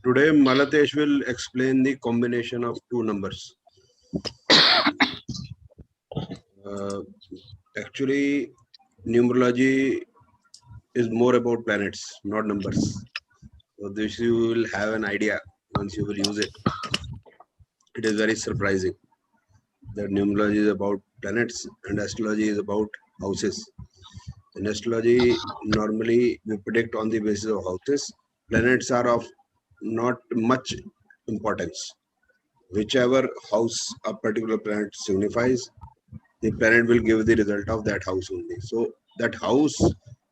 Today, Malatesh will explain the combination of two numbers. Actually, numerology is more about planets, not numbers. So this you will have an idea once you will use it. It is very surprising that numerology is about planets and astrology is about houses. In astrology, normally we predict on the basis of houses. Planets are of not much importance. Whichever house a particular planet signifies, the planet will give the result of that house only. So that house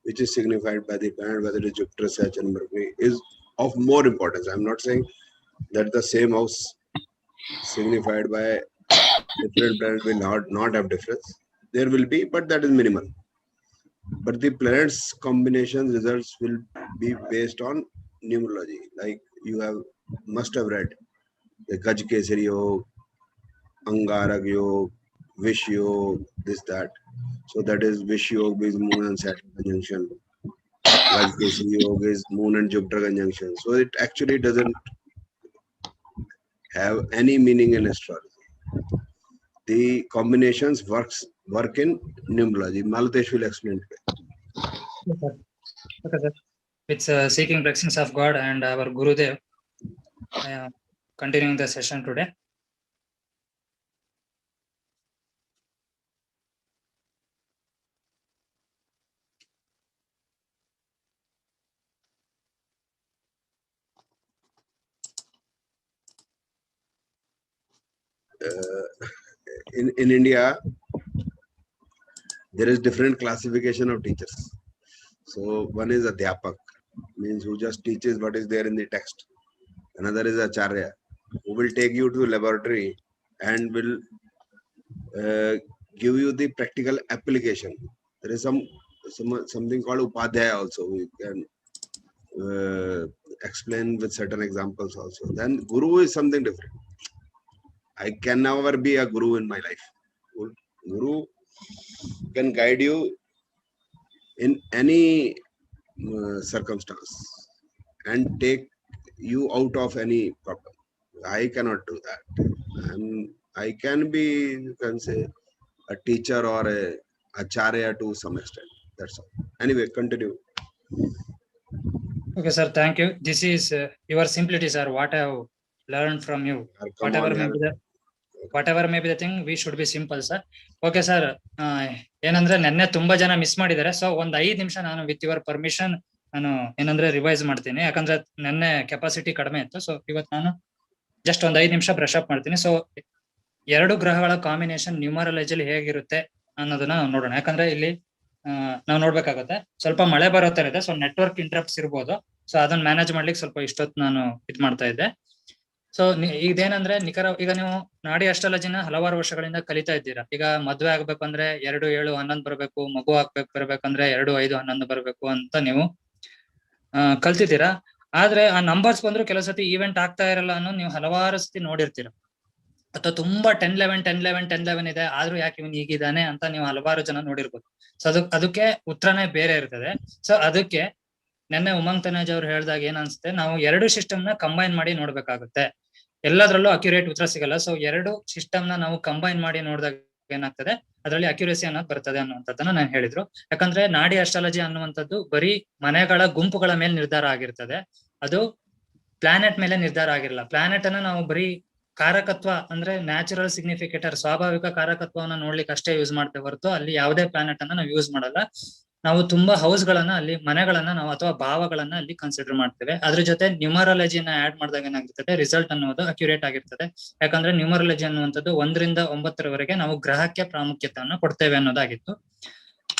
which is signified by the planet, whether it is Jupiter, Saturn, Mercury, is of more importance. I'm not saying that the same house signified by different planet will not have difference. There will be, but that is minimal. But the planets combination results will be based on numerology. Like you must have read the Gaj Kesari Yog, Angarak Yog, Vish Yog, this that. So that is Vish Yog is Moon and Saturn conjunction. Gaj Kesari Yog is Moon and Jupiter conjunction. So it actually doesn't have any meaning in astrology. The combinations work in numerology. Malatesh will explain today. Okay, sir. It's seeking blessings of God and our Gurudev. Continuing the session today. In India, there is different classification of teachers. So one is Adhyapak, means who just teaches what is there in the text. Another is Acharya, who will take you to the laboratory and will give you the practical application. There is something called Upadhyaya also. We can explain with certain examples also. Then Guru is something different. I can never be a Guru in my life. Guru can guide you in any circumstance and take you out of any problem. I cannot do that. I can be, you can say, a teacher or a acharya to some extent. That's all. Anyway, continue. Okay, sir. Thank you. This is your simplicity, sir. What I have learned from you. Whatever may be the thing, we should be simple, sir. Okay, sir. ಏನಂದ್ರೆ ನೆನ್ನೆ ತುಂಬಾ ಜನ miss ಮಾಡಿದ್ದಾರೆ. So ಒಂದ್ 5 ನಿಮಿಷ ನಾನು with your permission ನಾನು ಏನಂದ್ರೆ ರಿವೈಸ್ ಮಾಡ್ತೀನಿ. ಯಾಕಂದ್ರೆ ನೆನ್ನೆ ಕೆಪಾಸಿಟಿ ಕಡಿಮೆ ಇತ್ತು. ಸೊ ಇವತ್ತು ನಾನು ಜಸ್ಟ್ ಒಂದ್ 5 ನಿಮಿಷ ಬ್ರಷ್ ಅಪ್ ಮಾಡ್ತೀನಿ. ಸೊ 2 ಗ್ರಹಗಳ ಕಾಂಬಿನೇಷನ್ ನ್ಯೂಮರಾಲಜಿಲಿ ಹೇಗಿರುತ್ತೆ ಅನ್ನೋದನ್ನ ನೋಡೋಣ. ಯಾಕಂದ್ರೆ ಇಲ್ಲಿ ನಾವು ನೋಡ್ಬೇಕಾಗುತ್ತೆ. ಸ್ವಲ್ಪ ಮಳೆ ಬರೋ ತರ ಇದೆ. ಸೊ ನೆಟ್ವರ್ಕ್ ಇಂಟರಪ್ಟ್ಸ್ ಇರ್ಬೋದು. ಸೊ ಅದನ್ನ ಮ್ಯಾನೇಜ್ ಮಾಡ್ಲಿಕ್ಕೆ ಸ್ವಲ್ಪ ಇಷ್ಟೊತ್ತು ನಾನು ಇದ್ ಮಾಡ್ತಾ ಇದ್ದೆ. ಸೊ ಇದೇನಂದ್ರೆ ಈಗ ನೀವು ನಾಡಿ ಅಸ್ಟ್ರಾಲಜಿನ ಹಲವಾರು ವರ್ಷಗಳಿಂದ ಕಲಿತಾ ಇದ್ದೀರಾ. ಈಗ ಮದ್ವೆ ಆಗ್ಬೇಕು ಅಂದ್ರೆ 2, 7, 11 ಬರ್ಬೇಕು, ಮಗು ಬರ್ಬೇಕಂದ್ರೆ 2, 5, 11 ಬರ್ಬೇಕು ಅಂತ ನೀವು ಕಲ್ತಿದ್ದೀರಾ. ಆದ್ರೆ ಆ ನಂಬರ್ಸ್ ಬಂದ್ರು ಕೆಲವು ಸತಿ ಈವೆಂಟ್ ಆಗ್ತಾ ಇರಲ್ಲ ಅನ್ನೋ ನೀವು ಹಲವಾರು ಸತಿ ನೋಡಿರ್ತೀರ. ಅಥವಾ ತುಂಬಾ 10-11 ಇದೆ, ಆದ್ರೂ ಯಾಕೆ ಇವನ್ ಹೀಗಿದ್ದಾನೆ ಅಂತ ನೀವು ಹಲವಾರು ಜನ ನೋಡಿರ್ಬೋದು. ಸೊ ಅದಕ್ಕೆ ಉತ್ತರನೇ ಬೇರೆ ಇರ್ತದೆ. ಸೊ ಅದಕ್ಕೆ ನೆನ್ನೆ ಉಮಂಗ್ ತನೇಜ್ ಅವ್ರು ಹೇಳ್ದಾಗ ಏನ್ ಅನ್ಸುತ್ತೆ, ನಾವು 2 ಸಿಸ್ಟಮ್ ನ ಕಂಬೈನ್ ಮಾಡಿ ನೋಡ್ಬೇಕಾಗುತ್ತೆ. ಎಲ್ಲದ್ರಲ್ಲೂ ಅಕ್ಯುರೇಟ್ ಉತ್ತರ ಸಿಗಲ್ಲ. ಸೊ 2 ಸಿಸ್ಟಮ್ ನ ನಾವು ಕಂಬೈನ್ ಮಾಡಿ ನೋಡಿದಾಗ ಏನಾಗ್ತದೆ, ಅದರಲ್ಲಿ ಅಕ್ಯುರೇಸಿ ಅನ್ನೋದು ಬರ್ತದೆ ಅನ್ನುವಂಥದ್ದನ್ನ ನಾನು ಹೇಳಿದ್ರು. ಯಾಕಂದ್ರೆ ನಾಡಿ ಅಸ್ಟ್ರಾಲಜಿ ಅನ್ನುವಂಥದ್ದು ಬರೀ ಮನೆಗಳ ಗುಂಪುಗಳ ಮೇಲೆ ನಿರ್ಧಾರ ಆಗಿರ್ತದೆ. ಅದು ಪ್ಲಾನೆಟ್ ಮೇಲೆ ನಿರ್ಧಾರ ಆಗಿರಲ್ಲ. ಪ್ಲಾನೆಟ್ ಅನ್ನ ನಾವು ಬರೀ ಕಾರಕತ್ವ ಅಂದ್ರೆ ನ್ಯಾಚುರಲ್ ಸಿಗ್ನಿಫಿಕೇಟರ್, ಸ್ವಾಭಾವಿಕ ಕಾರಕತ್ವವನ್ನ ನೋಡ್ಲಿಕ್ಕೆ ಅಷ್ಟೇ ಯೂಸ್ ಮಾಡ್ತೇವೆ ಹೊರತು ಅಲ್ಲಿ ಯಾವುದೇ ಪ್ಲಾನೆಟ್ ಅನ್ನ ನಾವು ಯೂಸ್ ಮಾಡಲ್ಲ. ನಾವು ತುಂಬಾ ಹೌಸ್ ಗಳನ್ನ ಅಲ್ಲಿ, ಮನೆಗಳನ್ನ ನಾವು ಅಥವಾ ಭಾವಗಳನ್ನ ಅಲ್ಲಿ ಕನ್ಸಿಡರ್ ಮಾಡ್ತೇವೆ. ಅದ್ರ ಜೊತೆ ನ್ಯೂಮರಾಲಜಿನ ಆಡ್ ಮಾಡಿದಾಗ ಏನಾಗಿರ್ತದೆ, ರಿಸಲ್ಟ್ ಅನ್ನೋದು ಅಕ್ಯುರೇಟ್ ಆಗಿರ್ತದೆ. ಯಾಕಂದ್ರೆ ನ್ಯೂಮರಾಲಜಿ ಅನ್ನುವಂಥದ್ದು 1 ರಿಂದ 9 ನಾವು ಗ್ರಹಕ್ಕೆ ಪ್ರಾಮುಖ್ಯತೆಯನ್ನ ಕೊಡ್ತೇವೆ ಅನ್ನೋದಾಗಿತ್ತು.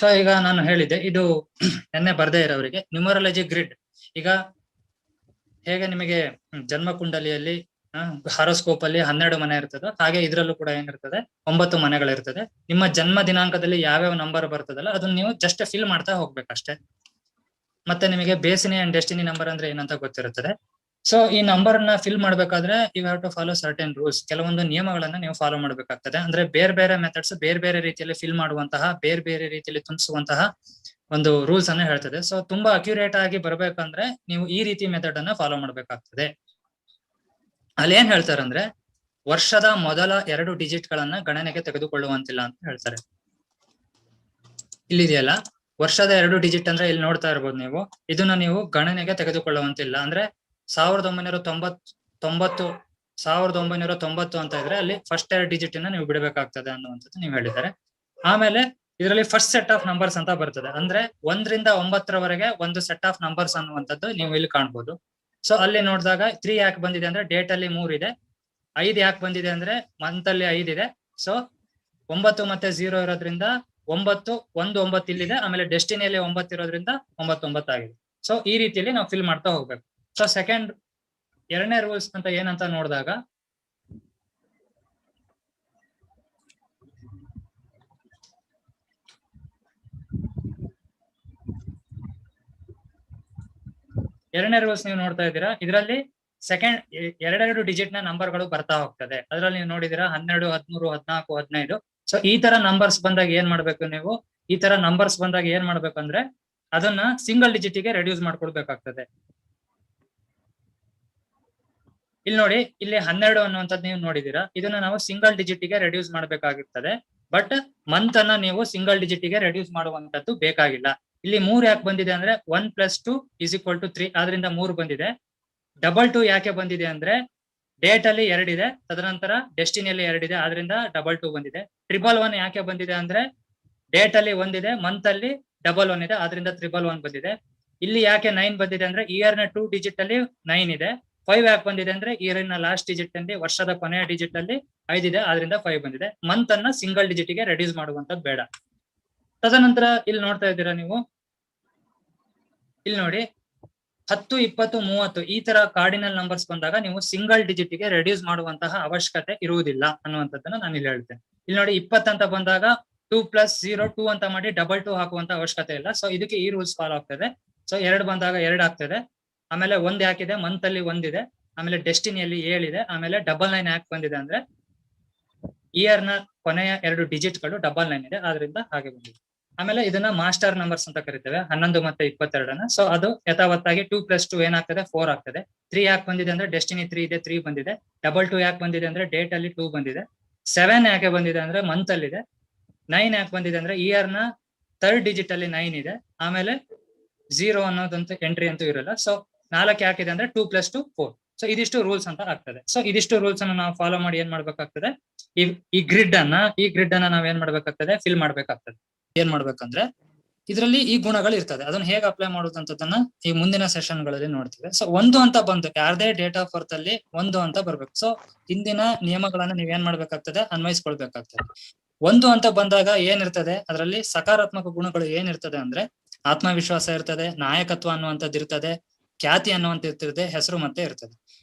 ಸೊ ಈಗ ನಾನು ಹೇಳಿದ್ದೆ, ಇದು ನೆನ್ನೆ ಬರ್ದೇ ಇರೋರಿಗೆ ನ್ಯೂಮರಾಲಜಿ ಗ್ರಿಡ್. ಈಗ ಹೇಗೆ ನಿಮಗೆ ಜನ್ಮ ಕುಂಡಲಿಯಲ್ಲಿ ಹಾರೋಸ್ಕೋಪ್ ಅಲ್ಲಿ 12 ಮನೆ ಇರ್ತದೆ, ಹಾಗೆ ಇದ್ರಲ್ಲೂ ಕೂಡ ಏನಿರ್ತದೆ 9 ಮನೆಗಳಿರ್ತದೆ. ನಿಮ್ಮ ಜನ್ಮ ದಿನಾಂಕದಲ್ಲಿ ಯಾವ್ಯಾವ ನಂಬರ್ ಬರ್ತದಲ್ಲ ಅದನ್ನ ನೀವು ಜಸ್ಟ್ ಫಿಲ್ ಮಾಡ್ತಾ ಹೋಗ್ಬೇಕಷ್ಟೇ. ಮತ್ತೆ ನಿಮಗೆ ಬೇಸಿನಿ ಅಂಡ್ ಡೆಸ್ಟಿನಿ ನಂಬರ್ ಅಂದ್ರೆ ಏನಂತ ಗೊತ್ತಿರುತ್ತದೆ. ಸೊ ಈ ನಂಬರ್ ನ ಫಿಲ್ ಮಾಡ್ಬೇಕಾದ್ರೆ you have to follow certain rules. ಕೆಲವೊಂದು ನಿಯಮಗಳನ್ನ ನೀವು ಫಾಲೋ ಮಾಡ್ಬೇಕಾಗ್ತದೆ. ಅಂದ್ರೆ ಬೇರೆ ಮೆಥಡ್ಸ್, ಬೇರೆ ರೀತಿಯಲ್ಲಿ ಫಿಲ್ ಮಾಡುವಂತಹ, ಬೇರೆ ರೀತಿಯಲ್ಲಿ ತುಂಬಿಸುವಂತಹ ಒಂದು ರೂಲ್ಸ್ ಅನ್ನ ಹೇಳ್ತದೆ. ಸೊ ತುಂಬಾ ಅಕ್ಯುರೇಟ್ ಆಗಿ ಬರ್ಬೇಕಂದ್ರೆ ನೀವು ಈ ರೀತಿ ಮೆಥಡ್ ಅನ್ನ ಫಾಲೋ ಮಾಡ್ಬೇಕಾಗ್ತದೆ. ಅಲ್ಲಿ ಏನ್ ಹೇಳ್ತಾರಂದ್ರೆ ವರ್ಷದ ಮೊದಲ 2 ಡಿಜಿಟ್ ಗಳನ್ನ ಗಣನೆಗೆ ತೆಗೆದುಕೊಳ್ಳುವಂತಿಲ್ಲ ಅಂತ ಹೇಳ್ತಾರೆ. ಇಲ್ಲಿದೆಯಲ್ಲ ವರ್ಷದ 2 ಡಿಜಿಟ್ ಅಂದ್ರೆ ಇಲ್ಲಿ ನೋಡ್ತಾ ಇರ್ಬೋದು ನೀವು, ಇದನ್ನ ನೀವು ಗಣನೆಗೆ ತೆಗೆದುಕೊಳ್ಳುವಂತಿಲ್ಲ. ಅಂದ್ರೆ 1990 ಅಂತ ಇದ್ರೆ ಅಲ್ಲಿ ಫಸ್ಟ್ 2 ಡಿಜಿಟ್ ಅನ್ನ ನೀವು ಬಿಡಬೇಕಾಗ್ತದೆ ಅನ್ನುವಂಥದ್ದು ನೀವು ಹೇಳಿದ್ದಾರೆ. ಆಮೇಲೆ ಇದರಲ್ಲಿ ಫಸ್ಟ್ ಸೆಟ್ ಆಫ್ ನಂಬರ್ಸ್ ಅಂತ ಬರ್ತದೆ. ಅಂದ್ರೆ 1 ರಿಂದ 9 ಒಂದು ಸೆಟ್ ಆಫ್ ನಂಬರ್ಸ್ ಅನ್ನುವಂಥದ್ದು ನೀವು ಇಲ್ಲಿ ಕಾಣ್ಬೋದು. ಸೊ ಅಲ್ಲಿ ನೋಡಿದಾಗ 3 ಯಾಕೆ ಬಂದಿದೆ ಅಂದ್ರೆ ಡೇಟ್ ಅಲ್ಲಿ 3 ಇದೆ, 5 ಯಾಕೆ ಬಂದಿದೆ ಅಂದ್ರೆ ಮಂತ್ ಅಲ್ಲಿ 5 ಇದೆ. ಸೊ 9 ಮತ್ತೆ 0 ಇರೋದ್ರಿಂದ 9 9 ಇಲ್ಲಿದೆ, ಆಮೇಲೆ ಡೆಸ್ಟಿನಿಯಲ್ಲಿ 9 ಇರೋದ್ರಿಂದ 9 ಆಗಿದೆ. ಸೊ ಈ ರೀತಿಯಲ್ಲಿ ನಾವು ಫಿಲ್ ಮಾಡ್ತಾ ಹೋಗ್ಬೇಕು. ಸೊ ಎರಡನೇ ರೂಲ್ಸ್ ಅಂತ ಏನಂತ ನೋಡಿದಾಗ ಎರಡನೇ ರೂಲ್ಸ್ ನೀವು ನೋಡ್ತಾ ಇದ್ದೀರಾ, ಇದರಲ್ಲಿ ಎರಡೆರಡು ಡಿಜಿಟ್ ನ ನಂಬರ್ ಗಳು ಬರ್ತಾ ಹೋಗ್ತದೆ. ಅದ್ರಲ್ಲಿ ನೀವು ನೋಡಿದೀರಾ 12, 13, 14, 15. ಸೊ ಈ ತರ ನಂಬರ್ಸ್ ಬಂದಾಗ ಏನ್ ಮಾಡ್ಬೇಕು ನೀವು, ಈ ತರ ನಂಬರ್ಸ್ ಬಂದಾಗ ಏನ್ ಮಾಡ್ಬೇಕಂದ್ರೆ ಅದನ್ನ ಸಿಂಗಲ್ ಡಿಜಿಟ್ ಗೆ ರೆಡ್ಯೂಸ್ ಮಾಡ್ಕೊಳ್ಬೇಕಾಗ್ತದೆ. ಇಲ್ಲಿ ನೋಡಿ, ಇಲ್ಲಿ 12 ಅನ್ನುವಂಥದ್ದು ನೀವು ನೋಡಿದೀರಾ, ಇದನ್ನ ನಾವು ಸಿಂಗಲ್ ಡಿಜಿಟ್ ಗೆ ರೆಡ್ಯೂಸ್ ಮಾಡ್ಬೇಕಾಗಿರ್ತದೆ. ಬಟ್ ಮಂತ್ ಅನ್ನ ನೀವು ಸಿಂಗಲ್ ಡಿಜಿಟ್ ಗೆ ರೆಡ್ಯೂಸ್ ಮಾಡುವಂತದ್ದು ಬೇಕಾಗಿಲ್ಲ. ಇಲ್ಲಿ 3 ಯಾಕೆ ಬಂದಿದೆ ಅಂದ್ರೆ 1 + 2 = 3, ಆದ್ರಿಂದ 3 ಬಂದಿದೆ. 2 ಯಾಕೆ ಬಂದಿದೆ ಅಂದ್ರೆ ಡೇಟ್ ಅಲ್ಲಿ 2 ಇದೆ, ತದನಂತರ ಡೆಸ್ಟಿನಿಯಲ್ಲಿ 2 ಇದೆ, ಆದ್ರಿಂದ 2 ಬಂದಿದೆ. 111 ಯಾಕೆ ಬಂದಿದೆ ಅಂದ್ರೆ ಡೇಟ್ ಅಲ್ಲಿ 1 ಇದೆ, ಮಂತ್ ಅಲ್ಲಿ 1 ಇದೆ, ಆದ್ರಿಂದ 111 ಬಂದಿದೆ. ಇಲ್ಲಿ ಯಾಕೆ 9 ಬಂದಿದೆ ಅಂದ್ರೆ ಇಯರ್ ನ 2 ಡಿಜಿಟ್ ಅಲ್ಲಿ 9 ಇದೆ. 5 ಯಾಕೆ ಬಂದಿದೆ ಅಂದ್ರೆ ಇಯರ್ ನ ಲಾಸ್ಟ್ ಡಿಜಿಟ್ ಅಲ್ಲಿ, ವರ್ಷದ ಕೊನೆಯ ಡಿಜಿಟ್ ಅಲ್ಲಿ 5 ಇದೆ, ಆದ್ರಿಂದ 5 ಬಂದಿದೆ. ಮಂತ್ ಅನ್ನ ಸಿಂಗಲ್ ಡಿಜಿಟ್ ಗೆ ರೆಡ್ಯೂಸ್ ಮಾಡುವಂತದ್ದು ಬೇಡ. ತದನಂತರ ಇಲ್ಲಿ ನೋಡ್ತಾ ಇದ್ದೀರಾ ನೀವು, ಇಲ್ಲಿ ನೋಡಿ 10, 20, 30 ಈ ತರ ಕಾರ್ಡಿನಲ್ ನಂಬರ್ಸ್ ಬಂದಾಗ ನೀವು ಸಿಂಗಲ್ ಡಿಜಿಟ್ ಗೆ ರೆಡ್ಯೂಸ್ ಮಾಡುವಂತಹ ಅವಶ್ಯಕತೆ ಇರುವುದಿಲ್ಲ ಅನ್ನುವಂಥದ್ದನ್ನ ನಾನು ಇಲ್ಲಿ ಹೇಳ್ತೇನೆ. ಇಲ್ಲಿ ನೋಡಿ 20 ಅಂತ ಬಂದಾಗ 2 + 0 2 ಅಂತ ಮಾಡಿ 2 ಹಾಕುವಂತ ಅವಶ್ಯಕತೆ ಇಲ್ಲ. ಸೊ ಇದಕ್ಕೆ ಈ ರೂಲ್ಸ್ ಫಾಲೋ ಆಗ್ತದೆ. ಸೊ 2 ಬಂದಾಗ 2 ಆಗ್ತದೆ. ಆಮೇಲೆ 1 ಯಾಕಿದೆ, ಮಂತ್ ಅಲ್ಲಿ 1 ಇದೆ, ಆಮೇಲೆ ಡೆಸ್ಟಿನಿಯಲ್ಲಿ 7 ಇದೆ, ಆಮೇಲೆ 99 ಯಾಕೆ ಬಂದಿದೆ ಅಂದ್ರೆ ಇಯರ್ ನ ಕೊನೆಯ 2 ಡಿಜಿಟ್ ಗಳು 99 ಇದೆ, ಆದ್ರಿಂದ ಹಾಗೆ ಬಂದಿದೆ. ಆಮೇಲೆ ಇದನ್ನ ಮಾಸ್ಟರ್ ನಂಬರ್ಸ್ ಅಂತ ಕರಿತೇವೆ, 11 ಮತ್ತೆ 22ನ. ಸೊ ಅದು ಯಥಾವತ್ತಾಗಿ 2 + 2 ಏನಾಗ್ತದೆ 4 ಆಗ್ತದೆ. 3 ಯಾಕೆ ಬಂದಿದೆ ಅಂದ್ರೆ ಡೆಸ್ಟಿನಿ 3 ಇದೆ, 3 ಬಂದಿದೆ. 22 ಯಾಕೆ ಬಂದಿದೆ ಅಂದ್ರೆ ಡೇಟ್ ಅಲ್ಲಿ 2 ಬಂದಿದೆ. 7 ಯಾಕೆ ಬಂದಿದೆ ಅಂದ್ರೆ ಮಂತ್ ಅಲ್ಲಿ ಇದೆ. 9 ಯಾಕೆ ಬಂದಿದೆ ಅಂದ್ರೆ ಇಯರ್ ನ 3rd ಡಿಜಿಟ್ ಅಲ್ಲಿ 9 ಇದೆ, ಆಮೇಲೆ 0 ಅನ್ನೋದಂತೂ ಎಂಟ್ರಿ ಅಂತೂ ಇರಲ್ಲ. ಸೊ 4 ಯಾಕಿದೆ ಅಂದ್ರೆ 2 + 2 4. ಸೊ ಇದಿಷ್ಟು ರೂಲ್ಸ್ ಅಂತ ಆಗ್ತದೆ. ಸೊ ಇದಿಷ್ಟು ರೂಲ್ಸ್ ಅನ್ನು ನಾವು ಫಾಲೋ ಮಾಡಿ ಏನ್ ಮಾಡ್ಬೇಕಾಗ್ತದೆ, ಈ ಗ್ರಿಡ್ ಅನ್ನ ನಾವ್ ಏನ್ ಮಾಡ್ಬೇಕಾಗ್ತದೆ, ಫಿಲ್ ಮಾಡ್ಬೇಕಾಗ್ತದೆ. ಏನ್ ಮಾಡ್ಬೇಕಂದ್ರೆ ಇದರಲ್ಲಿ ಈ ಗುಣಗಳು ಇರ್ತದೆ, ಅದನ್ನ ಹೇಗೆ ಅಪ್ಲೈ ಮಾಡುದಂತದನ್ನ ಈ ಮುಂದಿನ ಸೆಷನ್ ಗಳಲ್ಲಿ ನೋಡ್ತೀವಿ. ಸೊ 1 ಅಂತ ಬಂದು ಯಾರ್ದೇ ಡೇಟ್ ಆಫ್ ಬರ್ತ್ ಅಲ್ಲಿ 1 ಅಂತ ಬರ್ಬೇಕು. ಸೊ ಹಿಂದಿನ ನಿಯಮಗಳನ್ನ ನೀವ್ ಏನ್ ಮಾಡ್ಬೇಕಾಗ್ತದೆ, ಅನ್ವಯಿಸ್ಕೊಳ್ಬೇಕಾಗ್ತದೆ. 1 ಅಂತ ಬಂದಾಗ ಏನಿರ್ತದೆ, ಅದರಲ್ಲಿ ಸಕಾರಾತ್ಮಕ ಗುಣಗಳು ಏನಿರ್ತದೆ ಅಂದ್ರೆ ಆತ್ಮವಿಶ್ವಾಸ ಇರ್ತದೆ, ನಾಯಕತ್ವ ಅನ್ನುವಂಥದ್ದು ಇರ್ತದೆ, ಖ್ಯಾತಿ ಅನ್ನುವಂತ ಇರ್ತದೆ, ಹೆಸರು ಮತ್ತೆ ಇರ್ತದೆ.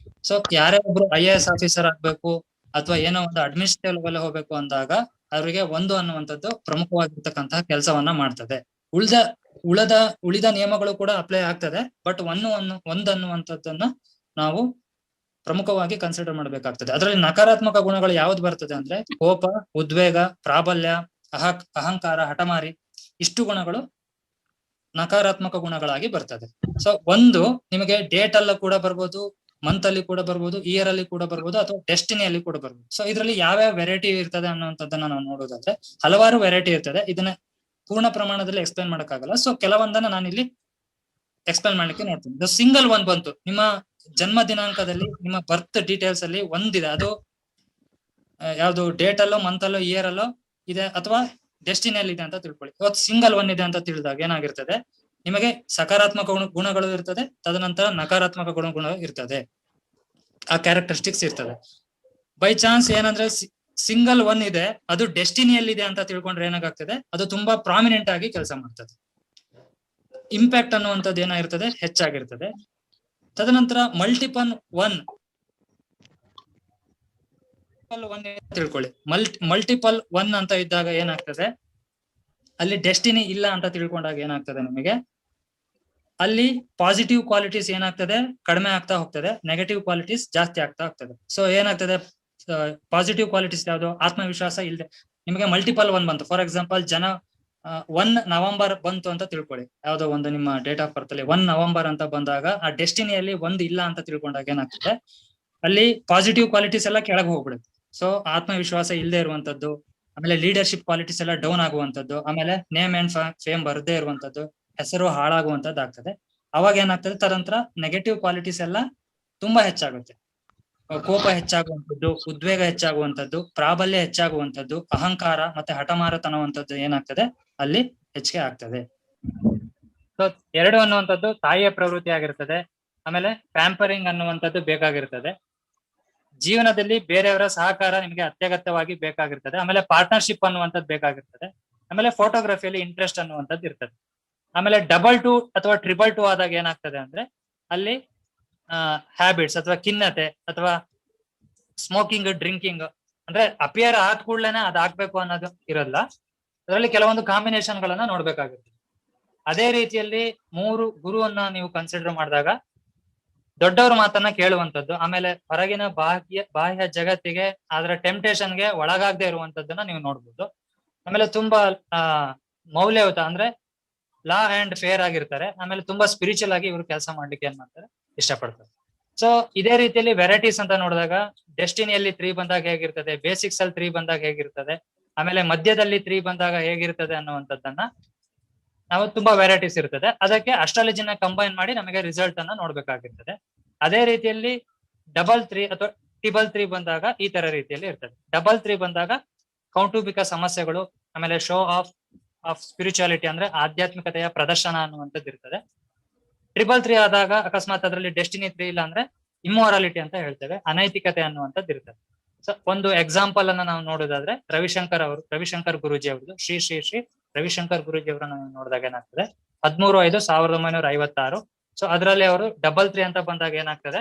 ಸೊ ಯಾರೇ ಒಬ್ರು IAS ಆಫೀಸರ್ ಆಗ್ಬೇಕು ಅಥವಾ ಏನೋ ಒಂದು ಅಡ್ಮಿನಿಸ್ಟ್ರೇಟಿವ್ ಲೆವೆಲ್ ಹೋಗ್ಬೇಕು ಅಂದಾಗ ಅವರಿಗೆ 1 ಅನ್ನುವಂಥದ್ದು ಪ್ರಮುಖವಾಗಿರ್ತಕ್ಕಂತಹ ಕೆಲಸವನ್ನ ಮಾಡ್ತದೆ. ಉಳಿದ ನಿಯಮಗಳು ಕೂಡ ಅಪ್ಲೈ ಆಗ್ತದೆ, ಬಟ್ 1 ಅನ್ನುವಂಥದ್ದನ್ನ ನಾವು ಪ್ರಮುಖವಾಗಿ ಕನ್ಸಿಡರ್ ಮಾಡ್ಬೇಕಾಗ್ತದೆ. ಅದರಲ್ಲಿ ನಕಾರಾತ್ಮಕ ಗುಣಗಳು ಯಾವ್ದು ಬರ್ತದೆ ಅಂದ್ರೆ ಕೋಪ, ಉದ್ವೇಗ, ಪ್ರಾಬಲ್ಯ, ಅಹಂಕಾರ, ಹಠಮಾರಿ, ಇಷ್ಟು ಗುಣಗಳು ನಕಾರಾತ್ಮಕ ಗುಣಗಳಾಗಿ ಬರ್ತದೆ. ಸೊ 1 ನಿಮಗೆ ಡೇಟ್ ಅಲ್ಲ ಕೂಡ ಬರ್ಬೋದು, ಮಂತ್ ಅಲ್ಲಿ ಕೂಡ ಬರ್ಬೋದು, ಇಯರ್ ಅಲ್ಲಿ ಕೂಡ ಬರ್ಬೋದು, ಅಥವಾ ಡೆಸ್ಟಿನಿಯಲ್ಲಿ ಕೂಡ ಬರ್ಬೋದು. ಸೊ ಇದರಲ್ಲಿ ಯಾವ್ಯಾವ ವೆರೈಟಿ ಇರ್ತದೆ ಅನ್ನುವಂಥದ್ದನ್ನ ನಾವು ನೋಡೋದಾದ್ರೆ ಹಲವಾರು ವೆರೈಟಿ ಇರ್ತದೆ. ಇದನ್ನ ಪೂರ್ಣ ಪ್ರಮಾಣದಲ್ಲಿ ಎಕ್ಸ್ಪ್ಲೈನ್ ಮಾಡಕ್ಕಾಗಲ್ಲ. ಸೊ ಕೆಲವೊಂದನ್ನ ನಾನು ಇಲ್ಲಿ ಎಕ್ಸ್ಪ್ಲೈನ್ ಮಾಡ್ಲಿಕ್ಕೆ ನೋಡ್ತೀನಿ. ಸಿಂಗಲ್ 1 ಬಂತು, ನಿಮ್ಮ ಜನ್ಮ ದಿನಾಂಕದಲ್ಲಿ ನಿಮ್ಮ ಬರ್ತ್ ಡೀಟೇಲ್ಸ್ ಅಲ್ಲಿ 1 ಇದೆ, ಅದು ಯಾವ್ದು ಡೇಟ್ ಅಲ್ಲೋ, ಮಂತ್ ಅಲ್ಲೋ, ಇಯರ್ ಅಲ್ಲೋ ಇದೆ, ಅಥವಾ ಡೆಸ್ಟಿನಿಯಲ್ಲಿ ಇದೆ ಅಂತ ತಿಳ್ಕೊಳ್ಳಿ. ಇವತ್ತು ಸಿಂಗಲ್ 1 ಇದೆ ಅಂತ ತಿಳಿದಾಗ ಏನಾಗಿರ್ತದೆ, ನಿಮಗೆ ಸಕಾರಾತ್ಮಕ ಗುಣಗಳು ಇರ್ತದೆ, ತದನಂತರ ನಕಾರಾತ್ಮಕ ಗುಣ ಇರ್ತದೆ, ಆ ಕ್ಯಾರೆಕ್ಟರಿಸ್ಟಿಕ್ಸ್ ಇರ್ತದೆ. ಬೈ ಚಾನ್ಸ್ ಏನಂದ್ರೆ ಸಿಂಗಲ್ 1 ಇದೆ, ಅದು ಡೆಸ್ಟಿನಿಯಲ್ಲಿ ಇದೆ ಅಂತ ತಿಳ್ಕೊಂಡ್ರೆ ಏನಾಗ್ತದೆ, ಅದು ತುಂಬಾ ಪ್ರಾಮಿನೆಂಟ್ ಆಗಿ ಕೆಲಸ ಮಾಡ್ತದೆ, ಇಂಪ್ಯಾಕ್ಟ್ ಅನ್ನುವಂಥದ್ದು ಏನಾಗಿರ್ತದೆ, ಹೆಚ್ಚಾಗಿರ್ತದೆ. ತದನಂತರ ಮಲ್ಟಿಪಲ್ 1 ತಿಳ್ಕೊಳ್ಳಿ. ಮಲ್ಟಿಪಲ್ 1 ಅಂತ ಇದ್ದಾಗ ಏನಾಗ್ತದೆ, ಅಲ್ಲಿ ಡೆಸ್ಟಿನಿ ಇಲ್ಲ ಅಂತ ತಿಳ್ಕೊಂಡಾಗ ಏನಾಗ್ತದೆ, ನಿಮಗೆ ಅಲ್ಲಿ ಪಾಸಿಟಿವ್ ಕ್ವಾಲಿಟೀಸ್ ಏನಾಗ್ತದೆ, ಕಡಿಮೆ ಆಗ್ತಾ ಹೋಗ್ತದೆ, ನೆಗೆಟಿವ್ ಕ್ವಾಲಿಟೀಸ್ ಜಾಸ್ತಿ ಆಗ್ತಾ ಹೋಗ್ತದೆ. ಸೊ ಏನಾಗ್ತದೆ, ಪಾಸಿಟಿವ್ ಕ್ವಾಲಿಟೀಸ್ ಯಾವ್ದು, ಆತ್ಮವಿಶ್ವಾಸ ಇಲ್ಲದೆ ನಿಮಗೆ ಮಲ್ಟಿಪಲ್ 1 ಬಂತು. ಫಾರ್ ಎಕ್ಸಾಂಪಲ್ 1 ನವೆಂಬರ್ ಬಂತು ಅಂತ ತಿಳ್ಕೊಳ್ಳಿ, ಯಾವ್ದೋ ಒಂದು ನಿಮ್ಮ ಡೇಟ್ ಆಫ್ ಬರ್ತ್ ಅಲ್ಲಿ 1 ನವೆಂಬರ್ ಅಂತ ಬಂದಾಗ ಆ ಡೆಸ್ಟಿನಿಯಲ್ಲಿ 1 ಇಲ್ಲ ಅಂತ ತಿಳ್ಕೊಂಡಾಗ ಏನಾಗ್ತದೆ, ಅಲ್ಲಿ ಪಾಸಿಟಿವ್ ಕ್ವಾಲಿಟೀಸ್ ಎಲ್ಲ ಕೆಳಗೆ ಹೋಗ್ಬಿಡುತ್ತೆ. ಸೊ ಆತ್ಮವಿಶ್ವಾಸ ಇಲ್ಲದೆ ಇರುವಂತದ್ದು, ಆಮೇಲೆ ಲೀಡರ್ಶಿಪ್ ಕ್ವಾಲಿಟೀಸ್ ಎಲ್ಲ ಡೌನ್ ಆಗುವಂತದ್ದು, ಆಮೇಲೆ ನೇಮ್ ಅಂಡ್ ಫೇಮ್ ಬರದೇ ಇರುವಂತದ್ದು, ಹೆಸರು ಹಾಳಾಗುವಂತದ್ದು ಆಗ್ತದೆ. ಅವಾಗ ಏನಾಗ್ತದೆ, ತದನಂತರ ನೆಗೆಟಿವ್ ಕ್ವಾಲಿಟೀಸ್ ಎಲ್ಲ ತುಂಬಾ ಹೆಚ್ಚಾಗುತ್ತೆ. ಕೋಪ ಹೆಚ್ಚಾಗುವಂತದ್ದು, ಉದ್ವೇಗ ಹೆಚ್ಚಾಗುವಂತದ್ದು, ಪ್ರಾಬಲ್ಯ ಹೆಚ್ಚಾಗುವಂತದ್ದು, ಅಹಂಕಾರ ಮತ್ತೆ ಹಠಮಾರತನವಂತದ್ದು ಏನಾಗ್ತದೆ ಅಲ್ಲಿ ಹೆಚ್ಚಿಗೆ ಆಗ್ತದೆ. ಸೊ 2 ಅನ್ನುವಂಥದ್ದು ತಾಯಿಯ ಪ್ರವೃತ್ತಿ ಆಗಿರ್ತದೆ. ಆಮೇಲೆ ಪ್ಯಾಂಪರಿಂಗ್ ಅನ್ನುವಂಥದ್ದು ಬೇಕಾಗಿರ್ತದೆ. ಜೀವನದಲ್ಲಿ ಬೇರೆಯವರ ಸಹಕಾರ ನಿಮಗೆ ಅತ್ಯಗತ್ಯವಾಗಿ ಬೇಕಾಗಿರ್ತದೆ. ಆಮೇಲೆ ಪಾರ್ಟ್ನರ್ಶಿಪ್ ಅನ್ನುವಂಥದ್ದು ಬೇಕಾಗಿರ್ತದೆ. ಆಮೇಲೆ ಫೋಟೋಗ್ರಫಿಯಲ್ಲಿ ಇಂಟ್ರೆಸ್ಟ್ ಅನ್ನುವಂಥದ್ದು ಇರ್ತದೆ. ಆಮೇಲೆ 2 ಅಥವಾ 2 ಆದಾಗ ಏನಾಗ್ತದೆ ಅಂದ್ರೆ ಅಲ್ಲಿ ಹ್ಯಾಬಿಟ್ಸ್ ಅಥವಾ ಖಿನ್ನತೆ ಅಥವಾ ಸ್ಮೋಕಿಂಗ್, ಡ್ರಿಂಕಿಂಗ್ ಅಂದ್ರೆ ಅಪಿಯರ್ ಆದ ಕೂಡ್ಲೇನೆ ಅದ್ ಆಗ್ಬೇಕು ಅನ್ನೋದು ಇರಲ್ಲ. ಅದರಲ್ಲಿ ಕೆಲವೊಂದು ಕಾಂಬಿನೇಷನ್ ಗಳನ್ನ ನೋಡ್ಬೇಕಾಗುತ್ತೆ. ಅದೇ ರೀತಿಯಲ್ಲಿ 3 ಗುರುವನ್ನ ನೀವು ಕನ್ಸಿಡರ್ ಮಾಡಿದಾಗ ದೊಡ್ಡವ್ರ ಮಾತನ್ನ ಕೇಳುವಂತದ್ದು, ಆಮೇಲೆ ಹೊರಗಿನ ಬಾಹ್ಯ ಜಗತ್ತಿಗೆ ಅದರ ಟೆಂಪ್ಟೇಷನ್ಗೆ ಒಳಗಾಗದೆ ಇರುವಂತದ್ದನ್ನ ನೀವು ನೋಡ್ಬೋದು. ಆಮೇಲೆ ತುಂಬಾ ಮೌಲ್ಯಯುತ ಅಂದ್ರೆ ಲಾ ಅಂಡ್ ಫೇರ್ ಆಗಿರ್ತಾರೆ. ಆಮೇಲೆ ತುಂಬಾ ಸ್ಪಿರಿಚುವಲ್ ಆಗಿ ಇವರು ಕೆಲಸ ಮಾಡ್ಲಿಕ್ಕೆ ಏನ್ ಮಾಡ್ತಾರೆ, ಇಷ್ಟಪಡ್ತಾರೆ. ಸೊ ಇದೇ ರೀತಿಯಲ್ಲಿ ವೆರೈಟೀಸ್ ಅಂತ ನೋಡಿದಾಗ ಡೆಸ್ಟಿನಿಯಲ್ಲಿ 3 ಬಂದಾಗ ಹೇಗಿರ್ತದೆ, ಬೇಸಿಕ್ಸ್ ಅಲ್ಲಿ 3 ಬಂದಾಗ ಹೇಗಿರ್ತದೆ, ಆಮೇಲೆ ಮಧ್ಯದಲ್ಲಿ 3 ಬಂದಾಗ ಹೇಗಿರ್ತದೆ ಅನ್ನುವಂಥದ್ದನ್ನ ನಾವು ತುಂಬಾ ವೆರೈಟೀಸ್ ಇರ್ತದೆ. ಅದಕ್ಕೆ ಅಸ್ಟ್ರಾಲಜಿನ ಕಂಬೈನ್ ಮಾಡಿ ನಮಗೆ ರಿಸಲ್ಟ್ ಅನ್ನ ನೋಡ್ಬೇಕಾಗಿರ್ತದೆ. ಅದೇ ರೀತಿಯಲ್ಲಿ 3 ಅಥವಾ 3 ಬಂದಾಗ ಈ ತರ ರೀತಿಯಲ್ಲಿ ಇರ್ತದೆ. 3 ಬಂದಾಗ ಕೌಟುಂಬಿಕ ಸಮಸ್ಯೆಗಳು, ಆಮೇಲೆ ಶೋ ಆಫ್ ಸ್ಪಿರಿಚುಯಾಲಿಟಿ ಅಂದ್ರೆ ಆಧ್ಯಾತ್ಮಿಕತೆಯ ಪ್ರದರ್ಶನ ಅನ್ನುವಂಥದ್ದು ಇರ್ತದೆ. 3 ಆದಾಗ ಅಕಸ್ಮಾತ್ ಅದರಲ್ಲಿ ಡೆಸ್ಟಿನಿ 3 ಇಲ್ಲ ಅಂದ್ರೆ ಇಮ್ಮೋರಾಲಿಟಿ ಅಂತ ಹೇಳ್ತೇವೆ, ಅನೈತಿಕತೆ ಅನ್ನುವಂಥದ್ದು ಇರ್ತದೆ. ಸೊ ಒಂದು ಎಕ್ಸಾಂಪಲ್ ಅನ್ನ ನಾವು ನೋಡೋದಾದ್ರೆ ರವಿಶಂಕರ್ ಗುರೂಜಿ ಅವ್ರದ್ದು ಶ್ರೀ ಶ್ರೀ ಶ್ರೀ ರವಿಶಂಕರ್ ಗುರೂಜಿ ಅವರನ್ನ ನೋಡಿದಾಗ ಏನಾಗ್ತದೆ, 13/5/1956. ಸೊ ಅದರಲ್ಲಿ ಅವರು 3 ಅಂತ ಬಂದಾಗ ಏನಾಗ್ತದೆ,